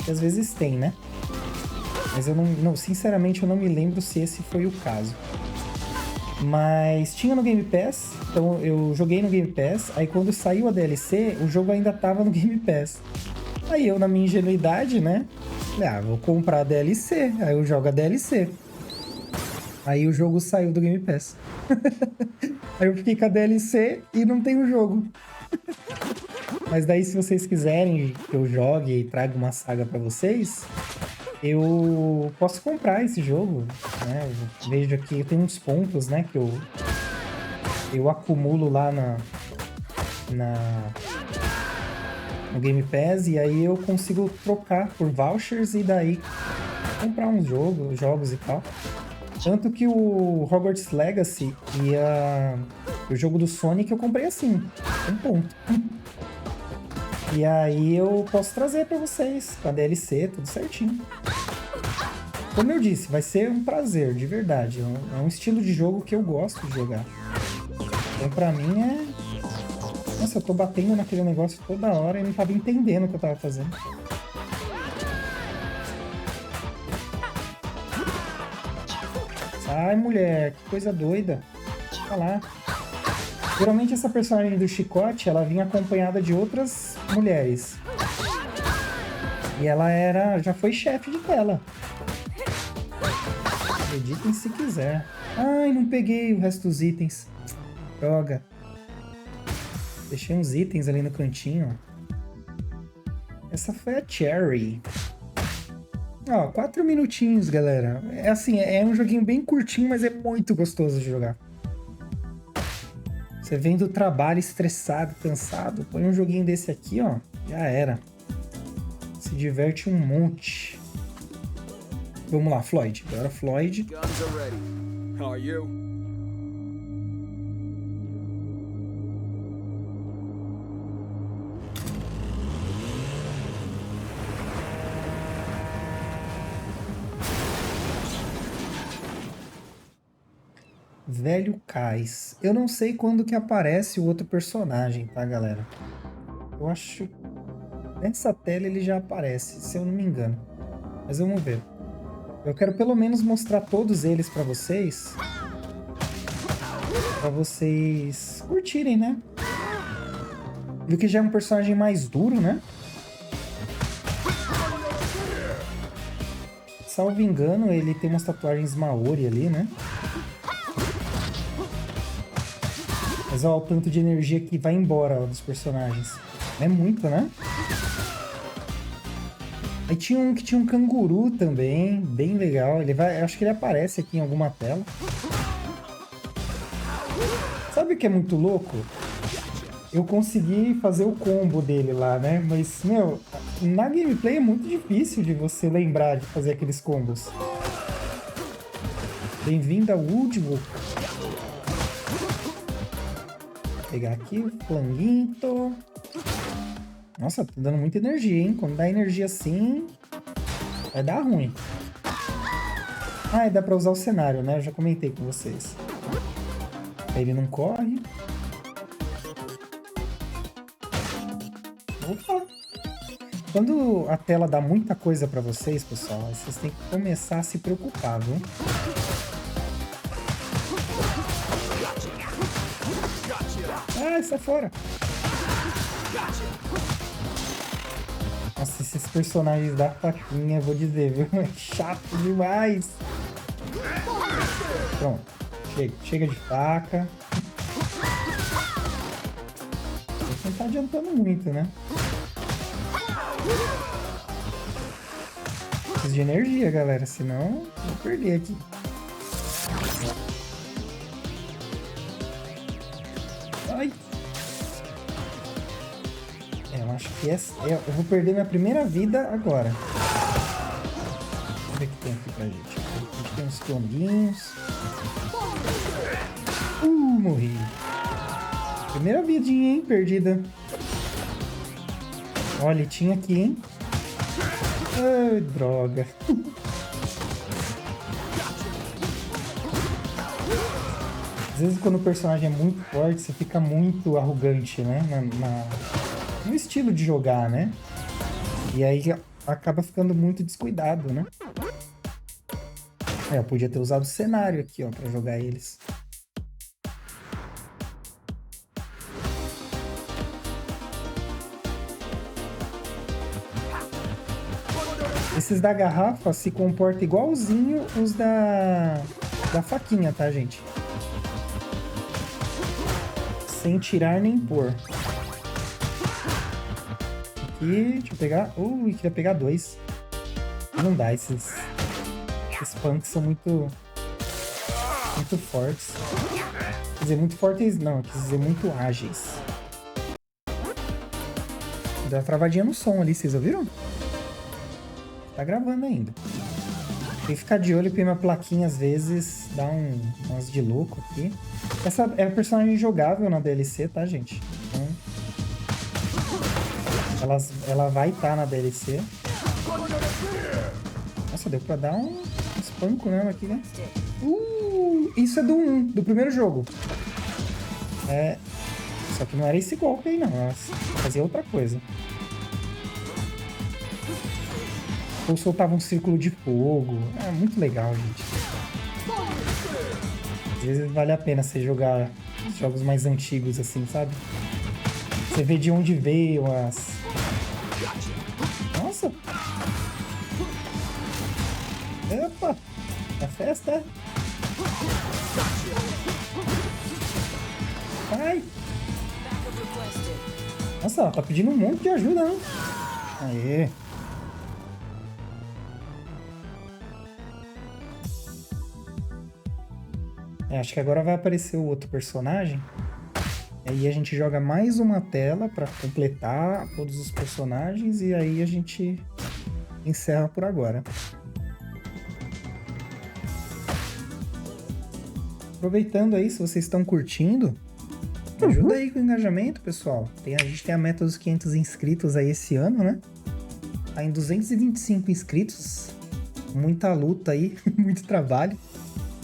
que às vezes tem, né? Mas eu não, sinceramente, eu não me lembro se esse foi o caso. Mas tinha no Game Pass, então eu joguei no Game Pass, aí quando saiu a DLC, o jogo ainda tava no Game Pass. Aí eu, na minha ingenuidade, né? Vou comprar a DLC. Aí eu jogo a DLC. Aí o jogo saiu do Game Pass. Aí eu fiquei com a DLC e não tem o jogo. Mas daí, se vocês quiserem que eu jogue e traga uma saga pra vocês, eu posso comprar esse jogo, né? Eu vejo aqui, tem uns pontos, né? Que eu acumulo lá no Game Pass, e aí eu consigo trocar por vouchers e daí comprar uns jogos e tal. Tanto que o Hogwarts Legacy e o jogo do Sonic eu comprei assim, um ponto. E aí eu posso trazer pra vocês, com a DLC, tudo certinho. Como eu disse, vai ser um prazer, de verdade. É um estilo de jogo que eu gosto de jogar. Então pra mim é... Nossa, eu tô batendo naquele negócio toda hora e não tava entendendo o que eu tava fazendo. Sai, mulher, que coisa doida. Olha lá. Geralmente essa personagem do chicote, ela vinha acompanhada de outras mulheres. E ela já foi chefe de tela. Acreditem se quiser. Ai, não peguei o resto dos itens. Droga. Deixei uns itens ali no cantinho. Essa foi a Cherry. Ó, 4 minutinhos, galera. É assim, é um joguinho bem curtinho, mas é muito gostoso de jogar. Você vem do trabalho estressado, cansado, põe um joguinho desse aqui, ó, já era. Se diverte um monte. Vamos lá, Floyd. Agora, Floyd. Guns are ready. How are you? Velho Cais. Eu não sei quando que aparece o outro personagem, tá, galera? Eu acho... Nessa tela ele já aparece, se eu não me engano. Mas vamos ver. Eu quero pelo menos mostrar todos eles pra vocês. Pra vocês curtirem, né? Viu que já é um personagem mais duro, né? Salvo engano, ele tem umas tatuagens Maori ali, né? Mas olha o tanto de energia que vai embora ó, dos personagens. É muito, né? Aí tinha um que tinha um canguru também, bem legal. Eu acho que ele aparece aqui em alguma tela. Sabe o que é muito louco? Eu consegui fazer o combo dele lá, né? Mas, meu, na gameplay é muito difícil de você lembrar de fazer aqueles combos. Bem-vindo ao Woodwood. Vou pegar aqui o flanguito. Nossa, tá dando muita energia, hein? Quando dá energia assim, vai dar ruim. Ah, e dá pra usar o cenário, né? Eu já comentei com vocês. Aí ele não corre. Opa! Quando a tela dá muita coisa pra vocês, pessoal, vocês têm que começar a se preocupar, viu? Ah, sai fora! Nossa, esses personagens da faquinha, vou dizer, viu? É chato demais! Pronto. Chega de faca. Não tá adiantando muito, né? Preciso de energia, galera, senão vou perder aqui. Ai! Eu acho que eu vou perder minha primeira vida agora. Vamos ver o que tem aqui pra gente. A gente tem uns trombinhos. Morri. Primeira vidinha, hein? Perdida. Olha, tinha aqui, hein? Ai, droga. Às vezes quando o personagem é muito forte, você fica muito arrogante, né? No estilo de jogar, né? E aí acaba ficando muito descuidado, né? Eu podia ter usado o cenário aqui, ó, pra jogar eles. Esses da garrafa se comportam igualzinho os da faquinha, tá, gente? Sem tirar nem pôr. Aqui, deixa eu pegar... queria pegar 2. Não dá, esses punks são muito fortes. Quer dizer, muito fortes não, quer dizer, muito ágeis. Deu uma travadinha no som ali, vocês ouviram? Tá gravando ainda. Tem que ficar de olho porque minha plaquinha às vezes dá umas de louco aqui. Essa é a personagem jogável na DLC, tá, gente? Então, ela vai estar na DLC. Nossa, deu pra dar um espanco nela aqui, né? Isso é do primeiro jogo. Só que não era esse golpe aí, não. Ela fazia outra coisa. Ou soltava um círculo de fogo. É muito legal, gente. Às vezes vale a pena você jogar jogos mais antigos, assim, sabe? Você vê de onde veio as... Nossa! Epa! A festa é... Ai! Nossa, ela tá pedindo um monte de ajuda, né? Aê! Acho que agora vai aparecer o outro personagem. Aí a gente joga mais uma tela pra completar todos os personagens e aí a gente encerra por agora. Aproveitando aí, se vocês estão curtindo, ajuda aí com o engajamento, pessoal. A gente tem a meta dos 500 inscritos aí esse ano, né? Tá em 225 inscritos. Muita luta aí, muito trabalho.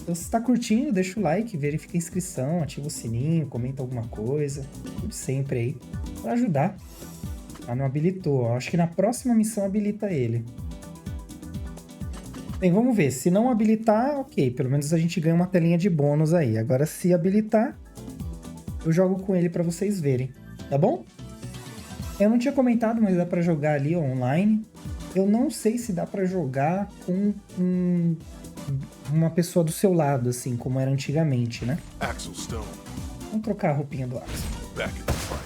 Então, se está curtindo, deixa o like, verifica a inscrição, ativa o sininho, comenta alguma coisa. Tudo sempre aí, para ajudar. Ah, não habilitou. Acho que na próxima missão habilita ele. Bem, vamos ver. Se não habilitar, ok. Pelo menos a gente ganha uma telinha de bônus aí. Agora, se habilitar, eu jogo com ele para vocês verem. Tá bom? Eu não tinha comentado, mas dá para jogar ali online. Eu não sei se dá para jogar com uma pessoa do seu lado, assim, como era antigamente, né? Axel Stone. Vamos trocar a roupinha do Axel. Back in the fight.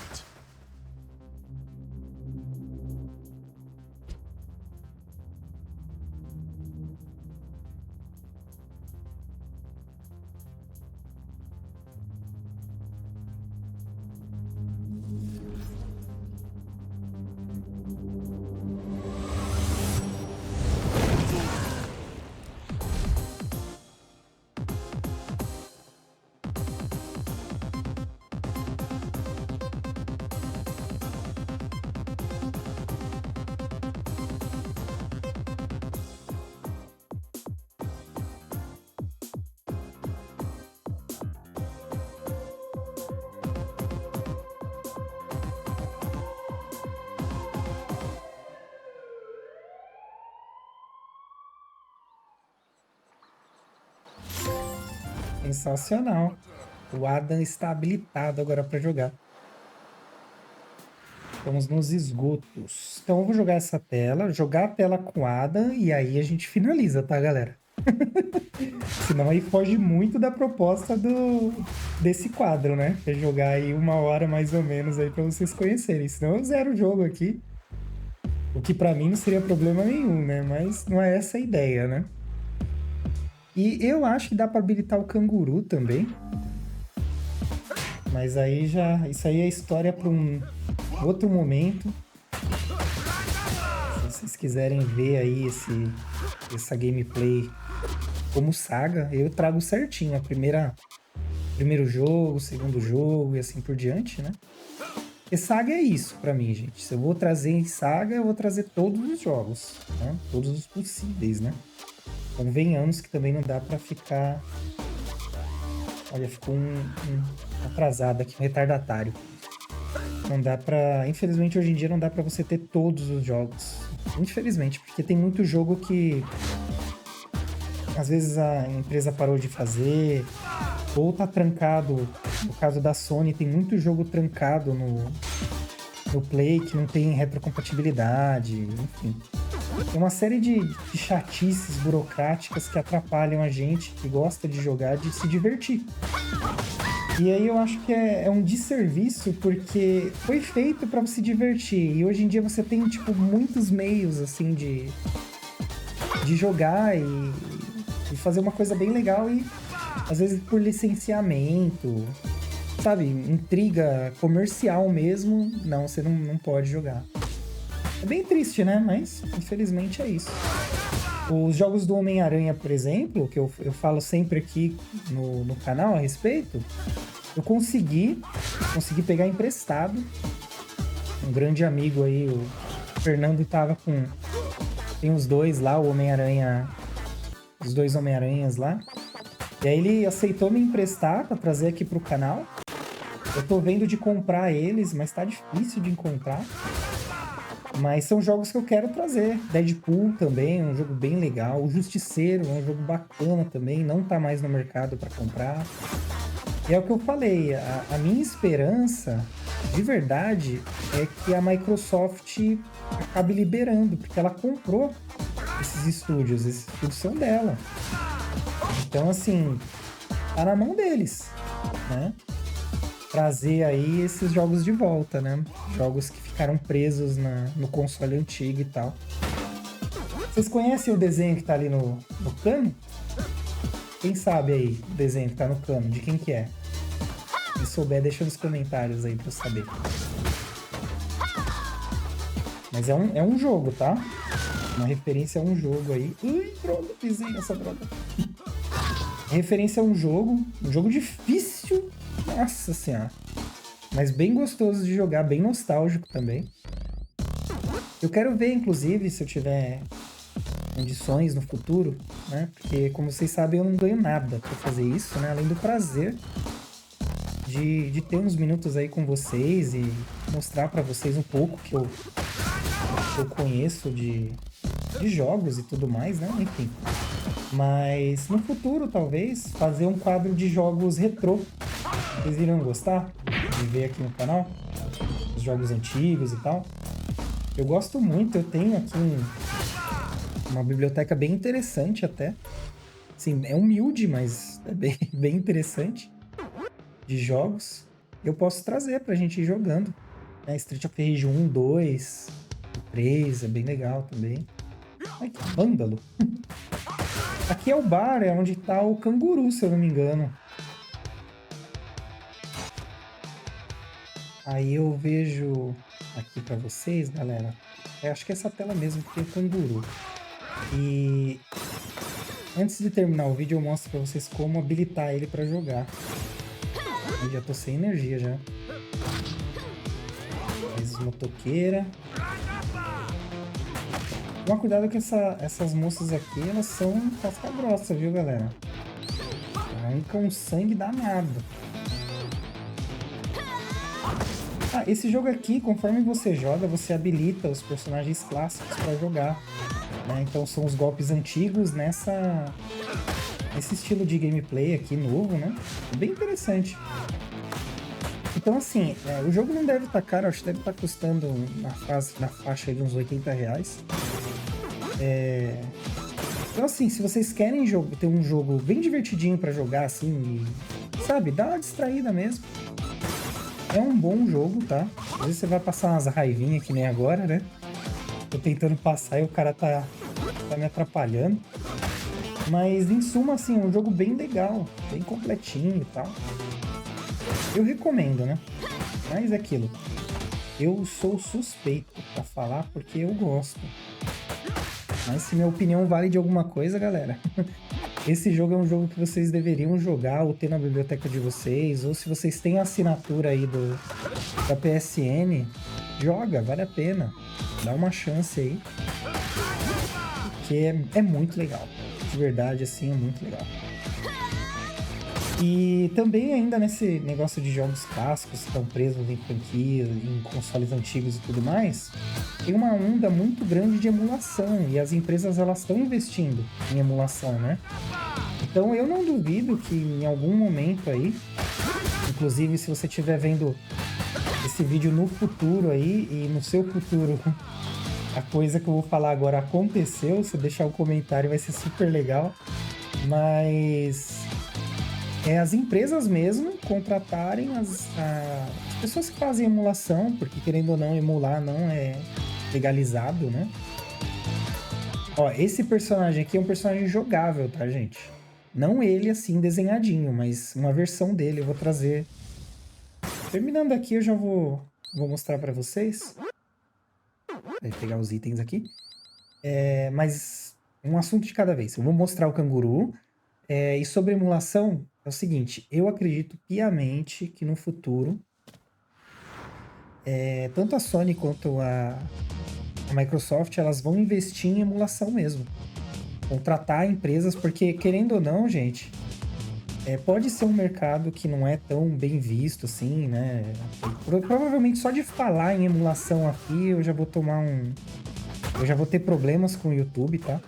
Sensacional. O Adam está habilitado agora para jogar. Estamos nos esgotos. Então eu vou jogar essa tela, jogar a tela com o Adam e aí a gente finaliza, tá, galera? Senão aí foge muito da proposta desse quadro, né? É jogar aí 1 hora mais ou menos aí para vocês conhecerem. Senão eu zero o jogo aqui. O que para mim não seria problema nenhum, né? Mas não é essa a ideia, né? E eu acho que dá para habilitar o canguru também. Mas aí já... Isso aí é história para um outro momento. Se vocês quiserem ver aí essa gameplay como saga, eu trago certinho a primeiro jogo, segundo jogo e assim por diante, né? Porque saga é isso pra mim, gente. Se eu vou trazer em saga, eu vou trazer todos os jogos, né? Todos os possíveis, né? Convenhamos que também não dá pra ficar... Olha, ficou atrasado aqui, um retardatário. Não dá pra... Infelizmente, hoje em dia não dá pra você ter todos os jogos. Infelizmente, porque tem muito jogo que... Às vezes a empresa parou de fazer, ou tá trancado. No caso da Sony, tem muito jogo trancado no Play que não tem retrocompatibilidade, enfim. Tem uma série de chatices burocráticas que atrapalham a gente que gosta de jogar, de se divertir. E aí eu acho que é um desserviço, porque foi feito para se divertir. E hoje em dia você tem, tipo, muitos meios, assim, de jogar e fazer uma coisa bem legal. E às vezes por licenciamento, sabe? Intriga comercial mesmo. Não, você não pode jogar. É bem triste, né? Mas infelizmente é isso. Os jogos do Homem-Aranha, por exemplo, que eu falo sempre aqui no canal a respeito, eu consegui pegar emprestado. Um grande amigo aí, o Fernando, tava com... Tem os dois lá, o Homem-Aranha... Os dois Homem-Aranhas lá. E aí ele aceitou me emprestar pra trazer aqui pro canal. Eu tô vendo de comprar eles, mas tá difícil de encontrar. Mas são jogos que eu quero trazer. Deadpool também, um jogo bem legal. O Justiceiro é um jogo bacana também, não tá mais no mercado para comprar. E é o que eu falei, a minha esperança, de verdade, é que a Microsoft acabe liberando, porque ela comprou esses estúdios são dela. Então, assim, tá na mão deles, né? Trazer aí esses jogos de volta, né? Jogos que ficaram presos no console antigo e tal. Vocês conhecem o desenho que tá ali no cano? Quem sabe aí o desenho que tá no cano? De quem que é? Se souber, deixa nos comentários aí pra eu saber. Mas é um jogo, tá? Uma referência a um jogo aí. Ui, droga, pisei nessa droga. Referência a um jogo difícil. Nossa senhora. Mas bem gostoso de jogar, bem nostálgico também. Eu quero ver, inclusive, se eu tiver condições no futuro, né? Porque, como vocês sabem, eu não ganho nada pra fazer isso, né? Além do prazer de ter uns minutos aí com vocês e mostrar pra vocês um pouco que eu conheço de jogos e tudo mais, né? Enfim. Mas no futuro, talvez, fazer um quadro de jogos retrô. Vocês iriam gostar de ver aqui no canal? Os jogos antigos e tal. Eu gosto muito, eu tenho aqui uma biblioteca bem interessante até. Assim, é humilde, mas é bem interessante. De jogos. Eu posso trazer pra gente ir jogando. Né? Street of Rage 1, 2, 3, é bem legal também. Ai, que vândalo. Aqui é o bar, é onde tá o canguru, se eu não me engano. Aí eu vejo aqui pra vocês, galera. Acho que é essa tela mesmo que tem o canguru. E antes de terminar o vídeo, eu mostro pra vocês como habilitar ele pra jogar. Eu já tô sem energia já. Mais motoqueira. Toma cuidado que essas moças aqui, elas são casca grossa, viu, galera? Arrancam um sangue danado. Esse jogo aqui, conforme você joga, você habilita os personagens clássicos para jogar. Né? Então são os golpes antigos nesse estilo de gameplay aqui novo, né? Bem interessante. Então assim, o jogo não deve estar caro, acho que deve estar custando na faixa de uns R$80. Então assim, se vocês querem ter um jogo bem divertidinho para jogar assim, sabe, dá uma distraída mesmo. É um bom jogo, tá? Às vezes você vai passar umas raivinhas que nem agora, né? Tô tentando passar e o cara tá me atrapalhando. Mas, em suma, assim, é um jogo bem legal, bem completinho e tal. Eu recomendo, né? Mas é aquilo. Eu sou suspeito pra falar porque eu gosto. Mas se minha opinião vale de alguma coisa, galera... Esse jogo é um jogo que vocês deveriam jogar ou ter na biblioteca de vocês, ou se vocês têm a assinatura aí da PSN, joga, vale a pena. Dá uma chance aí. Porque é muito legal. De verdade, assim, é muito legal. E também ainda nesse negócio de jogos clássicos que estão presos em franquias, em consoles antigos e tudo mais, tem uma onda muito grande de emulação e as empresas elas estão investindo em emulação, né? Então eu não duvido que em algum momento aí, inclusive se você estiver vendo esse vídeo no futuro aí e no seu futuro a coisa que eu vou falar agora aconteceu. Se eu deixar o comentário vai ser super legal. Mas as empresas mesmo contratarem as pessoas que fazem emulação, porque querendo ou não, emular não é legalizado, né? Ó, esse personagem aqui é um personagem jogável, tá, gente? Não ele assim desenhadinho, mas uma versão dele eu vou trazer. Terminando aqui, eu já vou mostrar pra vocês. Vou pegar os itens aqui. Mas um assunto de cada vez. Eu vou mostrar o canguru. E sobre emulação, é o seguinte. Eu acredito piamente que no futuro, tanto a Sony quanto a Microsoft, elas vão investir em emulação mesmo. Contratar empresas, porque querendo ou não, gente, pode ser um mercado que não é tão bem visto assim, né? Provavelmente só de falar em emulação aqui eu já vou eu já vou ter problemas com o YouTube, tá?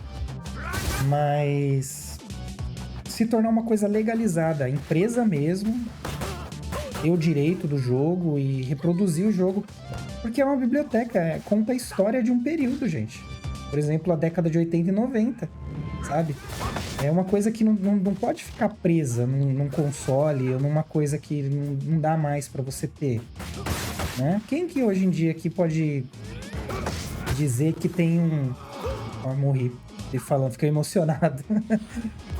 Mas se tornar uma coisa legalizada, a empresa mesmo ter o direito do jogo e reproduzir o jogo, porque é uma biblioteca, conta a história de um período, gente. Por exemplo, a década de 80 e 90, sabe? É uma coisa que não pode ficar presa num console ou numa coisa que não dá mais pra você ter, né? Quem que hoje em dia aqui pode dizer que tem morri falando, fiquei emocionado.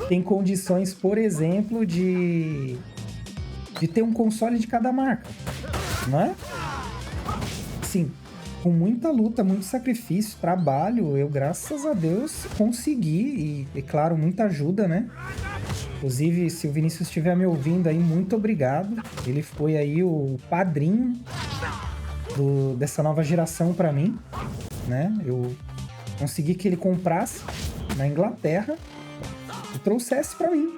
Tem condições, por exemplo, de ter um console de cada marca, não é? Sim, com muita luta, muito sacrifício, trabalho, eu, graças a Deus, consegui, e claro, muita ajuda, né? Inclusive, se o Vinícius estiver me ouvindo aí, muito obrigado. Ele foi aí o padrinho dessa nova geração pra mim, né? Eu consegui que ele comprasse na Inglaterra e trouxesse pra mim,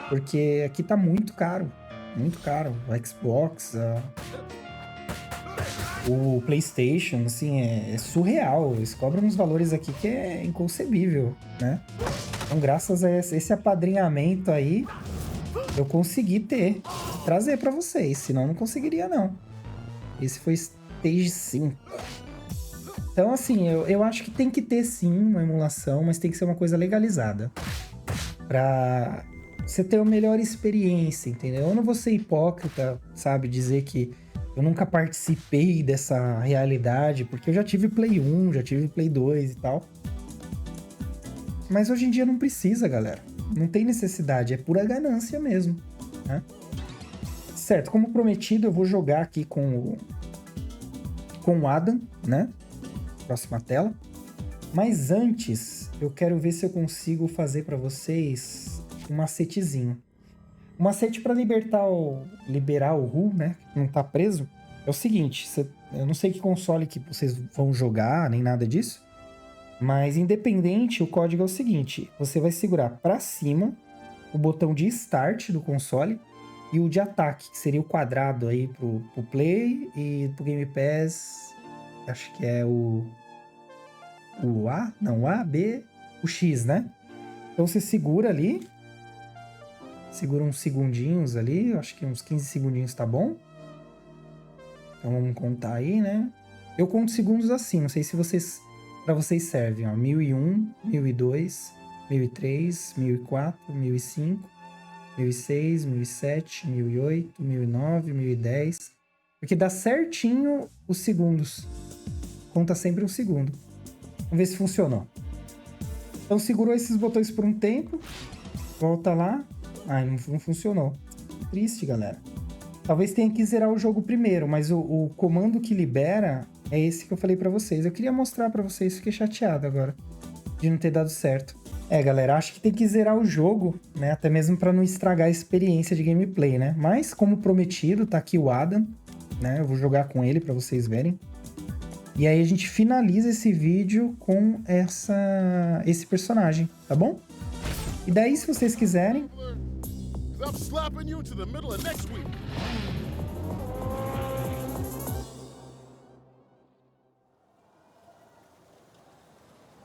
porque aqui tá muito caro, o Xbox, o PlayStation, assim, é surreal. Eles cobram uns valores aqui que é inconcebível, né? Então, graças a esse apadrinhamento aí, eu consegui trazer pra vocês, senão não conseguiria, não. Esse foi Stage 5. Então, assim, eu acho que tem que ter, sim, uma emulação, mas tem que ser uma coisa legalizada. Pra você ter uma melhor experiência, entendeu? Eu não vou ser hipócrita, sabe? Dizer que eu nunca participei dessa realidade, porque eu já tive Play 1, já tive Play 2 e tal. Mas hoje em dia não precisa, galera. Não tem necessidade, é pura ganância mesmo, né? Certo, como prometido, eu vou jogar aqui com o Adam, né? Próxima tela. Mas antes, eu quero ver se eu consigo fazer para vocês um macetezinho. O macete para liberar o Ru, né? Que não tá preso. É o seguinte, eu não sei que console que vocês vão jogar, nem nada disso. Mas independente, o código é o seguinte. Você vai segurar para cima o botão de Start do console e o de ataque, que seria o quadrado aí pro Play e pro Game Pass. Acho que é o A? Não, A, B, o X, né? Então você segura ali. Segura uns segundinhos ali. Acho que uns 15 segundinhos tá bom. Então vamos contar aí, né? Eu conto segundos assim. Não sei se pra vocês servem, ó. 1001, 1002, 1003, 1004, 1005, 1006, 1007, 1008, 1009, 1010. Porque dá certinho os segundos. Conta sempre um segundo. Vamos ver se funcionou. Então segurou esses botões por um tempo. Volta lá. Ai, não funcionou. Triste, galera. Talvez tenha que zerar o jogo primeiro, mas o comando que libera é esse que eu falei pra vocês. Eu queria mostrar pra vocês, fiquei chateado agora de não ter dado certo. Galera, acho que tem que zerar o jogo, né? Até mesmo pra não estragar a experiência de gameplay, né? Mas, como prometido, tá aqui o Adam, né? Eu vou jogar com ele pra vocês verem. E aí a gente finaliza esse vídeo com esse personagem, tá bom? E daí, se vocês quiserem...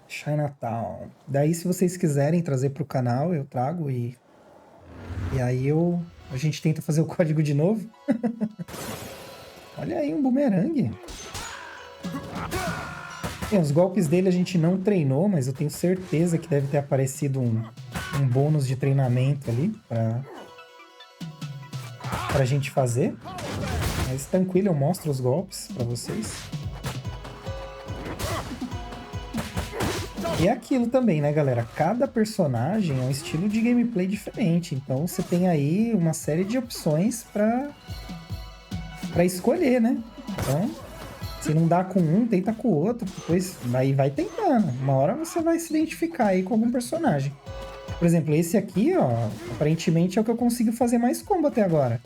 Chinatown. Daí, se vocês quiserem trazer pro canal, eu trago e aí a gente tenta fazer o código de novo. Olha aí, um bumerangue. Bem, os golpes dele a gente não treinou, mas eu tenho certeza que deve ter aparecido um bônus de treinamento ali pra gente fazer. Mas tranquilo, eu mostro os golpes pra vocês. E é aquilo também, né, galera? Cada personagem é um estilo de gameplay diferente. Então você tem aí uma série de opções pra escolher, né? Então, se não dá com um, tenta com o outro. Depois vai tentando. Uma hora você vai se identificar aí com algum personagem. Por exemplo, esse aqui, ó, aparentemente é o que eu consigo fazer mais combo até agora.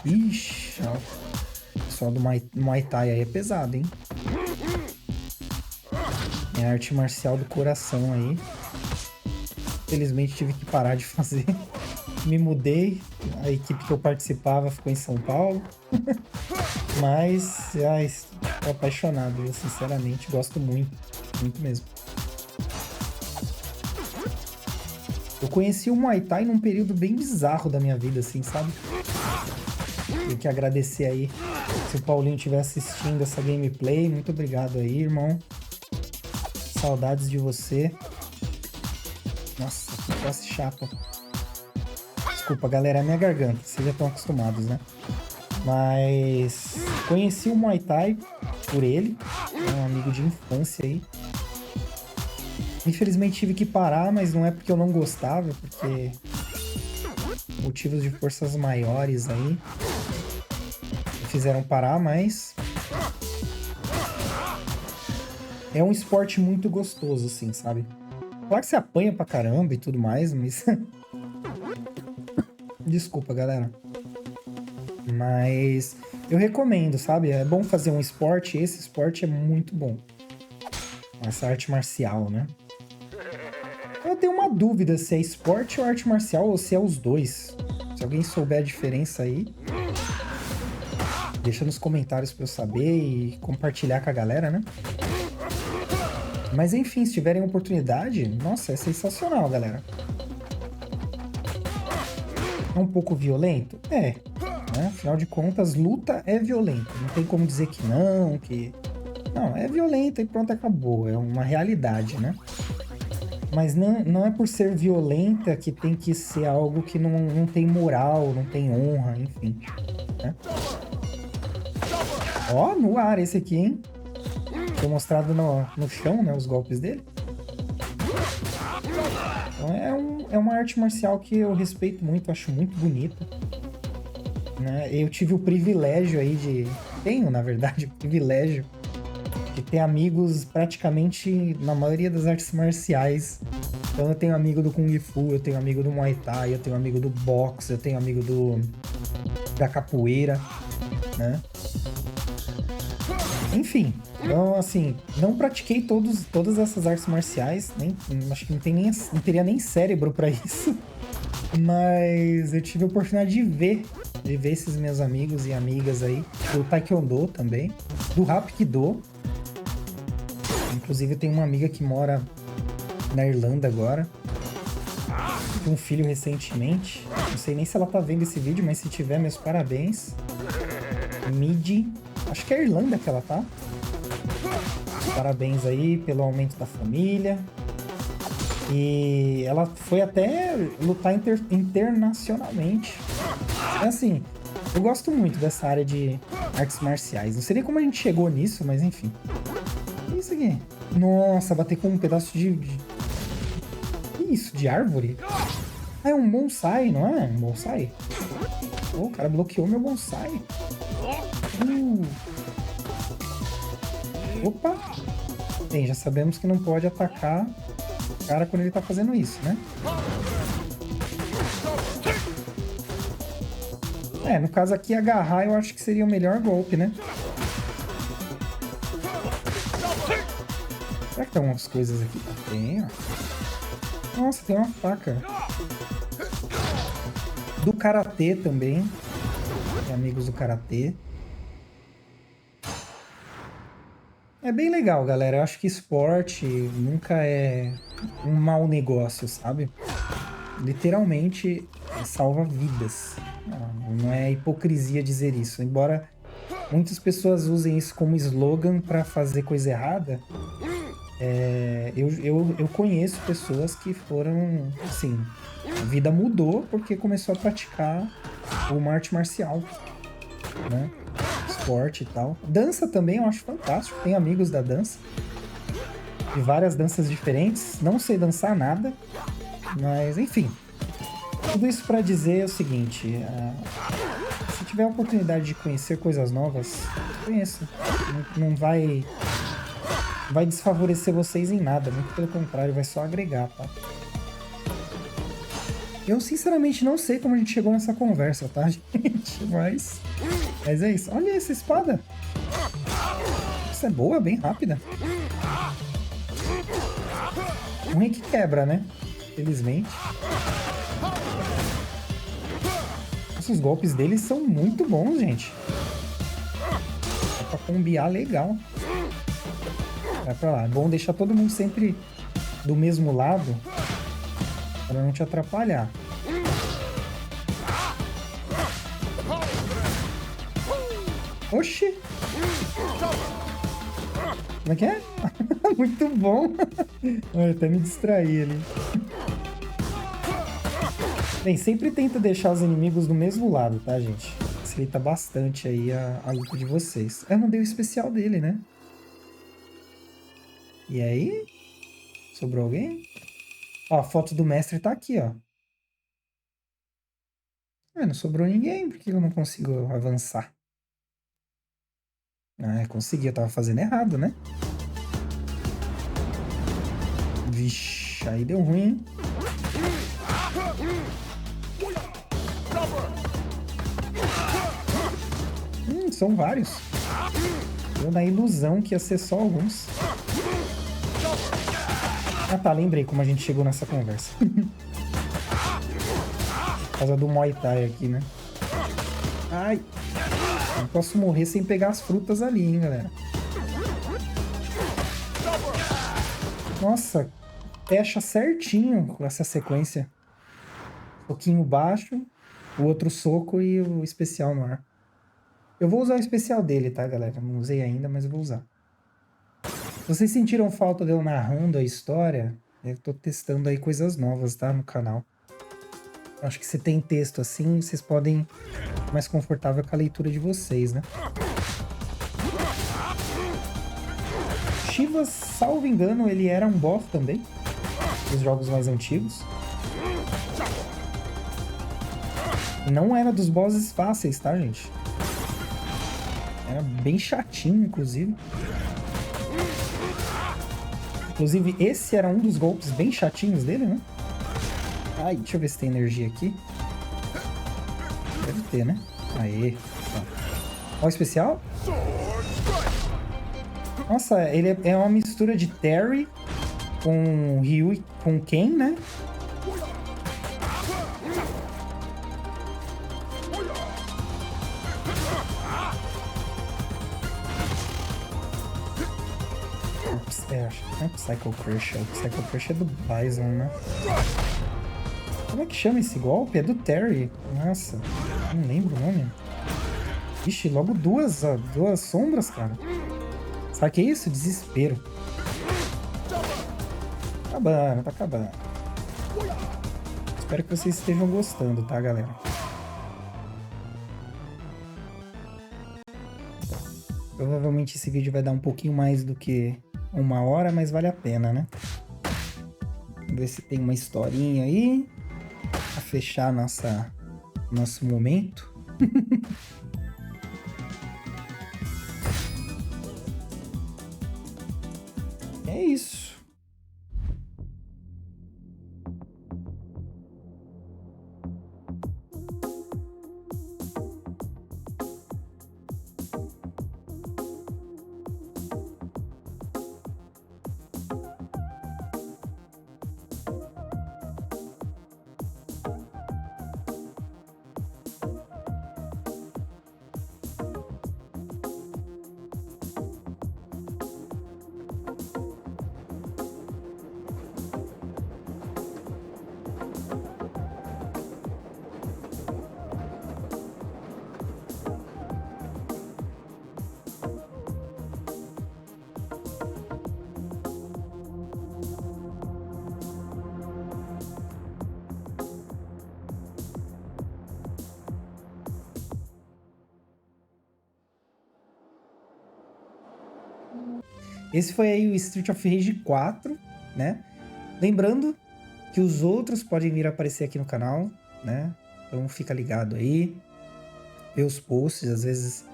Ixi, ó. O pessoal do Muay Thai aí é pesado, hein? É a arte marcial do coração aí. Infelizmente tive que parar de fazer. Me mudei. A equipe que eu participava ficou em São Paulo. Mas, tô apaixonado. Eu, sinceramente, gosto muito. Muito mesmo. Eu conheci o Muay Thai num período bem bizarro da minha vida, assim, sabe? Tenho que agradecer aí. Se o Paulinho estiver assistindo essa gameplay, muito obrigado aí, irmão. Saudades de você. Nossa, que tosse chata. Desculpa, galera, é a minha garganta. Vocês já estão acostumados, né? Mas conheci o Muay Thai por ele. É um amigo de infância aí. Infelizmente tive que parar, mas não é porque eu não gostava, porque motivos de forças maiores aí me fizeram parar, mas é um esporte muito gostoso, assim, sabe? Claro que você apanha pra caramba e tudo mais, mas desculpa, galera. Mas eu recomendo, sabe? É bom fazer um esporte, esse esporte é muito bom. Essa arte marcial, né? Eu tenho uma dúvida se é esporte ou arte marcial ou se é os dois. Se alguém souber a diferença aí, deixa nos comentários pra eu saber e compartilhar com a galera, né? Mas enfim, se tiverem oportunidade, nossa, é sensacional, galera. É um pouco violento? É. Né? Afinal de contas, luta é violenta. Não tem como dizer que não, que... Não, é violenta e pronto, acabou. É uma realidade, né? Mas não é por ser violenta que tem que ser algo que não tem moral, não tem honra, enfim. Né? Ó, no ar esse aqui, hein? Foi mostrado no chão, né? Os golpes dele. Então é uma arte marcial que eu respeito muito, acho muito bonita. Né? Eu tive o privilégio aí de... Tenho, na verdade, o privilégio de ter amigos praticamente na maioria das artes marciais. Então eu tenho amigo do Kung Fu, eu tenho amigo do Muay Thai, eu tenho amigo do boxe, eu tenho amigo da capoeira, né? Enfim, então assim, não pratiquei todas essas artes marciais, acho que não teria nem cérebro pra isso. Mas eu tive a oportunidade de ver esses meus amigos e amigas aí, do Taekwondo também, do Hapkido. Inclusive eu tenho uma amiga que mora na Irlanda agora. Tem um filho recentemente. Não sei nem se ela tá vendo esse vídeo, mas se tiver, meus parabéns. Midi. Acho que é a Irlanda que ela tá. Parabéns aí pelo aumento da família. E ela foi até lutar internacionalmente. É assim, eu gosto muito dessa área de artes marciais. Não sei nem como a gente chegou nisso, mas enfim. O que é isso aqui? Nossa, bater com um pedaço de... Que isso? De árvore? Ah, é um bonsai, não é? Um bonsai? Oh, o cara bloqueou meu bonsai. Opa! Bem, já sabemos que não pode atacar o cara quando ele tá fazendo isso, né? É, no caso aqui, agarrar eu acho que seria o melhor golpe, né? Será que tem umas coisas aqui? Tem, ó. Nossa, tem uma faca. Do karatê também. Tem amigos do karatê. É bem legal, galera. Eu acho que esporte nunca é um mau negócio, sabe? Literalmente salva vidas. Não é hipocrisia dizer isso. Embora muitas pessoas usem isso como slogan pra fazer coisa errada. Eu conheço pessoas que foram, assim, a vida mudou porque começou a praticar uma arte marcial, né? Esporte e tal. Dança também eu acho fantástico. Tenho amigos da dança. De várias danças diferentes. Não sei dançar nada. Mas, enfim. Tudo isso para dizer o seguinte. Se tiver a oportunidade de conhecer coisas novas, conheça. Não vai desfavorecer vocês em nada. Muito pelo contrário, vai só agregar, tá? Eu, sinceramente, não sei como a gente chegou nessa conversa, tá, gente? Mas é isso. Olha essa espada. Essa é boa, bem rápida. Um é que quebra, né? Felizmente. Nossa, os golpes deles são muito bons, gente. Dá pra combiar legal. Vai pra lá. É bom deixar todo mundo sempre do mesmo lado para não te atrapalhar. Oxi! Como é que é? Muito bom! Eu até me distraí ali. Bem, sempre tenta deixar os inimigos do mesmo lado, tá, gente? Facilita bastante aí a luta de vocês. Eu não dei o especial dele, né? E aí? Sobrou alguém? Ó, a foto do mestre tá aqui, ó. Não sobrou ninguém. Por que eu não consigo avançar? Consegui. Eu tava fazendo errado, né? Vixe, aí deu ruim, hein? São vários. Eu na ilusão que ia ser só alguns. Ah tá, lembrei como a gente chegou nessa conversa. Por causa do Muay Thai aqui, né? Ai! Não posso morrer sem pegar as frutas ali, hein, galera. Nossa, fecha certinho com essa sequência. Soquinho baixo, o outro soco e o especial no ar. Eu vou usar o especial dele, tá, galera? Não usei ainda, mas eu vou usar. Vocês sentiram falta de eu narrando a história? Eu tô testando aí coisas novas, tá? No canal. Acho que se tem texto assim, vocês podem ficar mais confortável com a leitura de vocês, né? Chivas, salvo engano, ele era um boss também. Dos jogos mais antigos. Não era dos bosses fáceis, tá, gente? Era bem chatinho, inclusive. Inclusive, esse era um dos golpes bem chatinhos dele, né? Ai, deixa eu ver se tem energia aqui. Deve ter, né? Aê. Ó o especial. Nossa, ele é uma mistura de Terry com Ryu e com Ken, né? Acho que não é Psycho Crush. O Psycho Crush é do Bison, né? Como é que chama esse golpe? É do Terry. Nossa, não lembro o nome. Ixi, logo duas sombras, cara. Sabe o que é isso? Desespero. Acabando, tá acabando. Espero que vocês estejam gostando, tá, galera? Provavelmente esse vídeo vai dar um pouquinho mais do que 1 hora, mas vale a pena, né? Vamos ver se tem uma historinha aí pra fechar nosso momento. É isso. Esse foi aí o Street of Rage 4, né? Lembrando que os outros podem vir a aparecer aqui no canal, né? Então fica ligado aí, vê os posts, às vezes,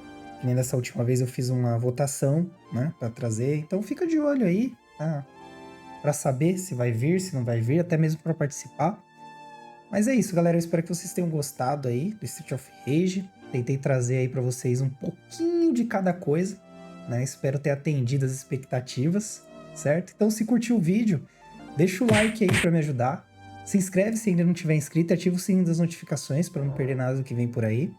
que nem dessa última vez eu fiz uma votação, né? Pra trazer, então fica de olho aí, tá? Pra saber se vai vir, se não vai vir, até mesmo pra participar. Mas é isso, galera, eu espero que vocês tenham gostado aí do Street of Rage. Tentei trazer aí pra vocês um pouquinho de cada coisa, né? Espero ter atendido as expectativas, certo? Então, se curtiu o vídeo, deixa o like aí pra me ajudar. Se inscreve se ainda não tiver inscrito e ativa o sininho das notificações pra não perder nada do que vem por aí.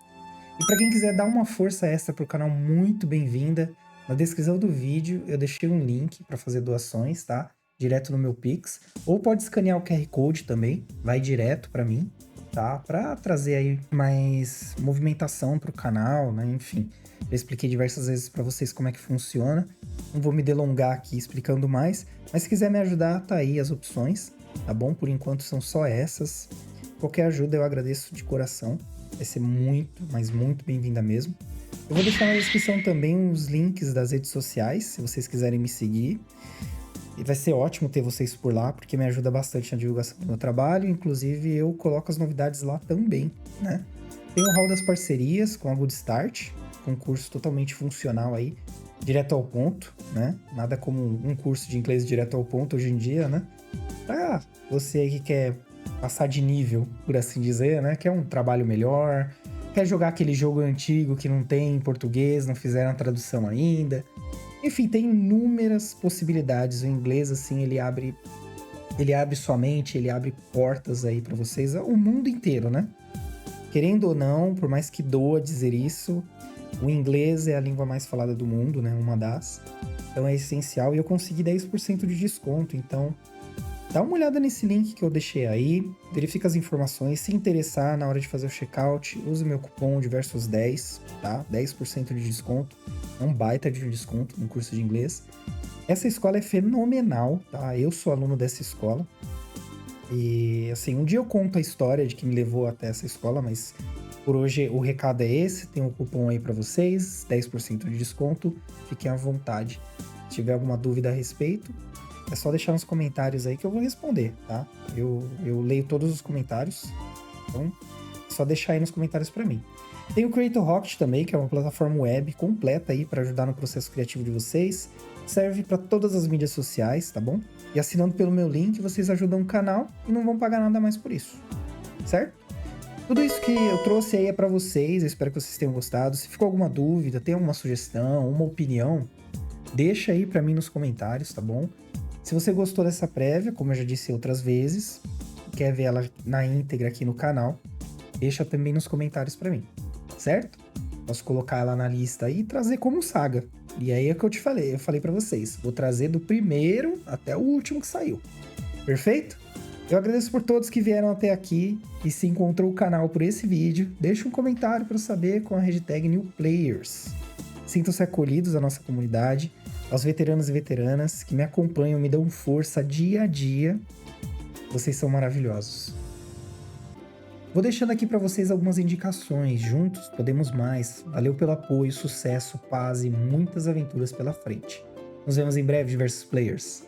E pra quem quiser dar uma força extra pro canal, muito bem-vinda. Na descrição do vídeo eu deixei um link pra fazer doações, tá? Direto no meu Pix. Ou pode escanear o QR Code também, vai direto pra mim, tá? Pra trazer aí mais movimentação pro canal, né? Enfim, já expliquei diversas vezes pra vocês como é que funciona. Não vou me delongar aqui explicando mais, mas se quiser me ajudar, tá aí as opções, tá bom? Por enquanto são só essas. Qualquer ajuda eu agradeço de coração. Vai ser muito, mas muito bem-vinda mesmo. Eu vou deixar na descrição também os links das redes sociais, se vocês quiserem me seguir. E vai ser ótimo ter vocês por lá, porque me ajuda bastante na divulgação do meu trabalho. Inclusive, eu coloco as novidades lá também, né? Tem o hall das parcerias com a Good Start, um curso totalmente funcional aí, direto ao ponto, né? Nada como um curso de inglês direto ao ponto hoje em dia, né? Pra você aí que quer passar de nível, por assim dizer, né? Quer um trabalho melhor, quer jogar aquele jogo antigo que não tem em português, não fizeram a tradução ainda. Enfim, tem inúmeras possibilidades. O inglês, assim, ele abre sua mente, ele abre portas aí pra vocês, o mundo inteiro, né? Querendo ou não, por mais que doa dizer isso, o inglês é a língua mais falada do mundo, né? Uma das. Então é essencial e eu consegui 10% de desconto, então dá uma olhada nesse link que eu deixei aí, verifica as informações, se interessar na hora de fazer o checkout, use o meu cupom Diversos10, tá? 10% de desconto, é um baita de desconto no curso de inglês. Essa escola é fenomenal, tá? Eu sou aluno dessa escola e, assim, um dia eu conto a história de que me levou até essa escola, mas por hoje o recado é esse, tem um cupom aí pra vocês, 10% de desconto, fiquem à vontade. Se tiver alguma dúvida a respeito, é só deixar nos comentários aí que eu vou responder, tá? Eu leio todos os comentários, então é só deixar aí nos comentários pra mim. Tem o Creator Rocket também, que é uma plataforma web completa aí para ajudar no processo criativo de vocês. Serve para todas as mídias sociais, tá bom? E assinando pelo meu link, vocês ajudam o canal e não vão pagar nada mais por isso, certo? Tudo isso que eu trouxe aí é para vocês, eu espero que vocês tenham gostado. Se ficou alguma dúvida, tem alguma sugestão, uma opinião, deixa aí para mim nos comentários, tá bom? Se você gostou dessa prévia, como eu já disse outras vezes, quer ver ela na íntegra aqui no canal, deixa também nos comentários para mim, certo? Posso colocar ela na lista aí e trazer como saga. E aí é o que eu falei para vocês, vou trazer do primeiro até o último que saiu. Perfeito? Eu agradeço por todos que vieram até aqui e se encontrou o canal por esse vídeo, deixa um comentário para eu saber com a hashtag NewPlayers. Sintam-se acolhidos da nossa comunidade, aos veteranos e veteranas que me acompanham, me dão força dia a dia. Vocês são maravilhosos. Vou deixando aqui para vocês algumas indicações. Juntos podemos mais. Valeu pelo apoio, sucesso, paz e muitas aventuras pela frente. Nos vemos em breve, Diversos Players.